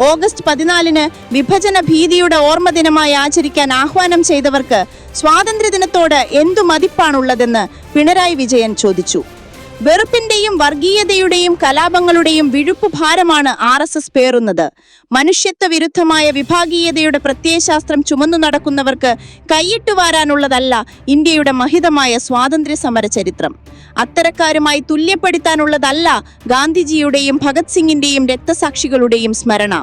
ഓഗസ്റ്റ് 14 വിഭജന ഭീതിയുടെ ഓർമ്മ ദിനമായി ആചരിക്കാൻ ആഹ്വാനം ചെയ്തവർക്ക് സ്വാതന്ത്ര്യദിനത്തോട് എന്തു മതിപ്പാണുള്ളതെന്ന് പിണറായി വിജയൻ ചോദിച്ചു. വെറുപ്പിന്റെയും വർഗീയതയുടെയും കലാപങ്ങളുടെയും വിഴുപ്പ് ഭാരമാണ് RSS പേറുന്നത്. മനുഷ്യത്വ വിരുദ്ധമായ വിഭാഗീയതയുടെ പ്രത്യയശാസ്ത്രം ചുമന്നു നടക്കുന്നവർക്ക് കൈയിട്ടു വാരാനുള്ളതല്ല ഇന്ത്യയുടെ മഹിതമായ സ്വാതന്ത്ര്യ സമര ചരിത്രം. അത്തരക്കാരുമായി തുല്യപ്പെടുത്താനുള്ളതല്ല ഗാന്ധിജിയുടെയും ഭഗത് സിംഗിന്റെയും രക്തസാക്ഷികളുടെയും സ്മരണ.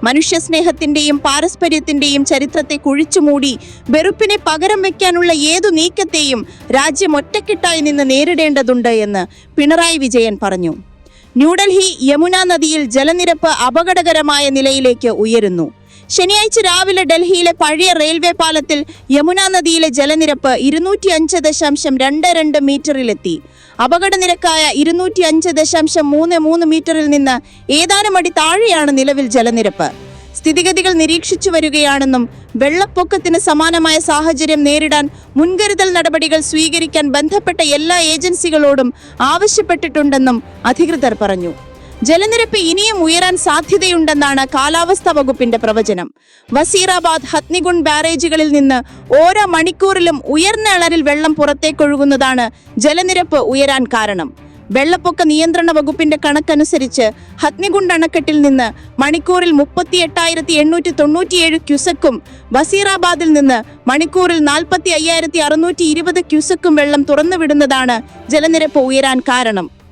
മനുഷ്യസ്നേഹത്തിന്റെയും പാരസ്പര്യത്തിന്റെയും ചരിത്രത്തെ കുഴിച്ചുമൂടി വെറുപ്പിനെ പകരം വയ്ക്കാനുള്ള ഏതു നീക്കത്തെയും രാജ്യം ഒറ്റക്കെട്ടായി നിന്ന് നേരിടേണ്ടതുണ്ട് എന്ന് പിണറായി വിജയൻ പറഞ്ഞു. ന്യൂഡൽഹി യമുന നദിയിൽ ജലനിരപ്പ് അപകടകരമായ നിലയിലേക്ക് ഉയരുന്നു. ശനിയാഴ്ച രാവിലെ ഡൽഹിയിലെ പഴയ റെയിൽവേ പാലത്തിൽ യമുന നദിയിലെ ജലനിരപ്പ് 205.22 മീറ്ററിലെത്തി. അപകടനിരക്കായ 205.33 മീറ്ററിൽ നിന്ന് ഏതാനും അടി താഴെയാണ് നിലവിൽ ജലനിരപ്പ്. സ്ഥിതിഗതികൾ നിരീക്ഷിച്ചു വരികയാണെന്നും വെള്ളപ്പൊക്കത്തിന് സമാനമായ സാഹചര്യം നേരിടാൻ മുൻകരുതൽ നടപടികൾ സ്വീകരിക്കാൻ ബന്ധപ്പെട്ട എല്ലാ ഏജൻസികളോടും ആവശ്യപ്പെട്ടിട്ടുണ്ടെന്നും അധികൃതർ പറഞ്ഞു. ജലനിരപ്പ് ഇനിയും ഉയരാൻ സാധ്യതയുണ്ടെന്നാണ് കാലാവസ്ഥാ വകുപ്പിന്റെ പ്രവചനം. വസീറാബാദ്, ഹത്നികുണ്ട് ബാരേജുകളിൽ നിന്ന് ഓരോ മണിക്കൂറിലും ഉയർന്ന അളവിൽ വെള്ളം പുറത്തേക്കൊഴുകുന്നതാണ് ജലനിരപ്പ് ഉയരാൻ കാരണം. വെള്ളപ്പൊക്ക നിയന്ത്രണ വകുപ്പിന്റെ കണക്കനുസരിച്ച് ഹത്നികുണ്ട് അണക്കെട്ടിൽ നിന്ന് മണിക്കൂറിൽ 38,897 ക്യൂസെക്കും വസീറാബാദിൽ നിന്ന് മണിക്കൂറിൽ 45,620 ക്യൂസെക്കും വെള്ളം തുറന്നുവിടുന്നതാണ് ജലനിരപ്പ് ഉയരാൻ കാരണം.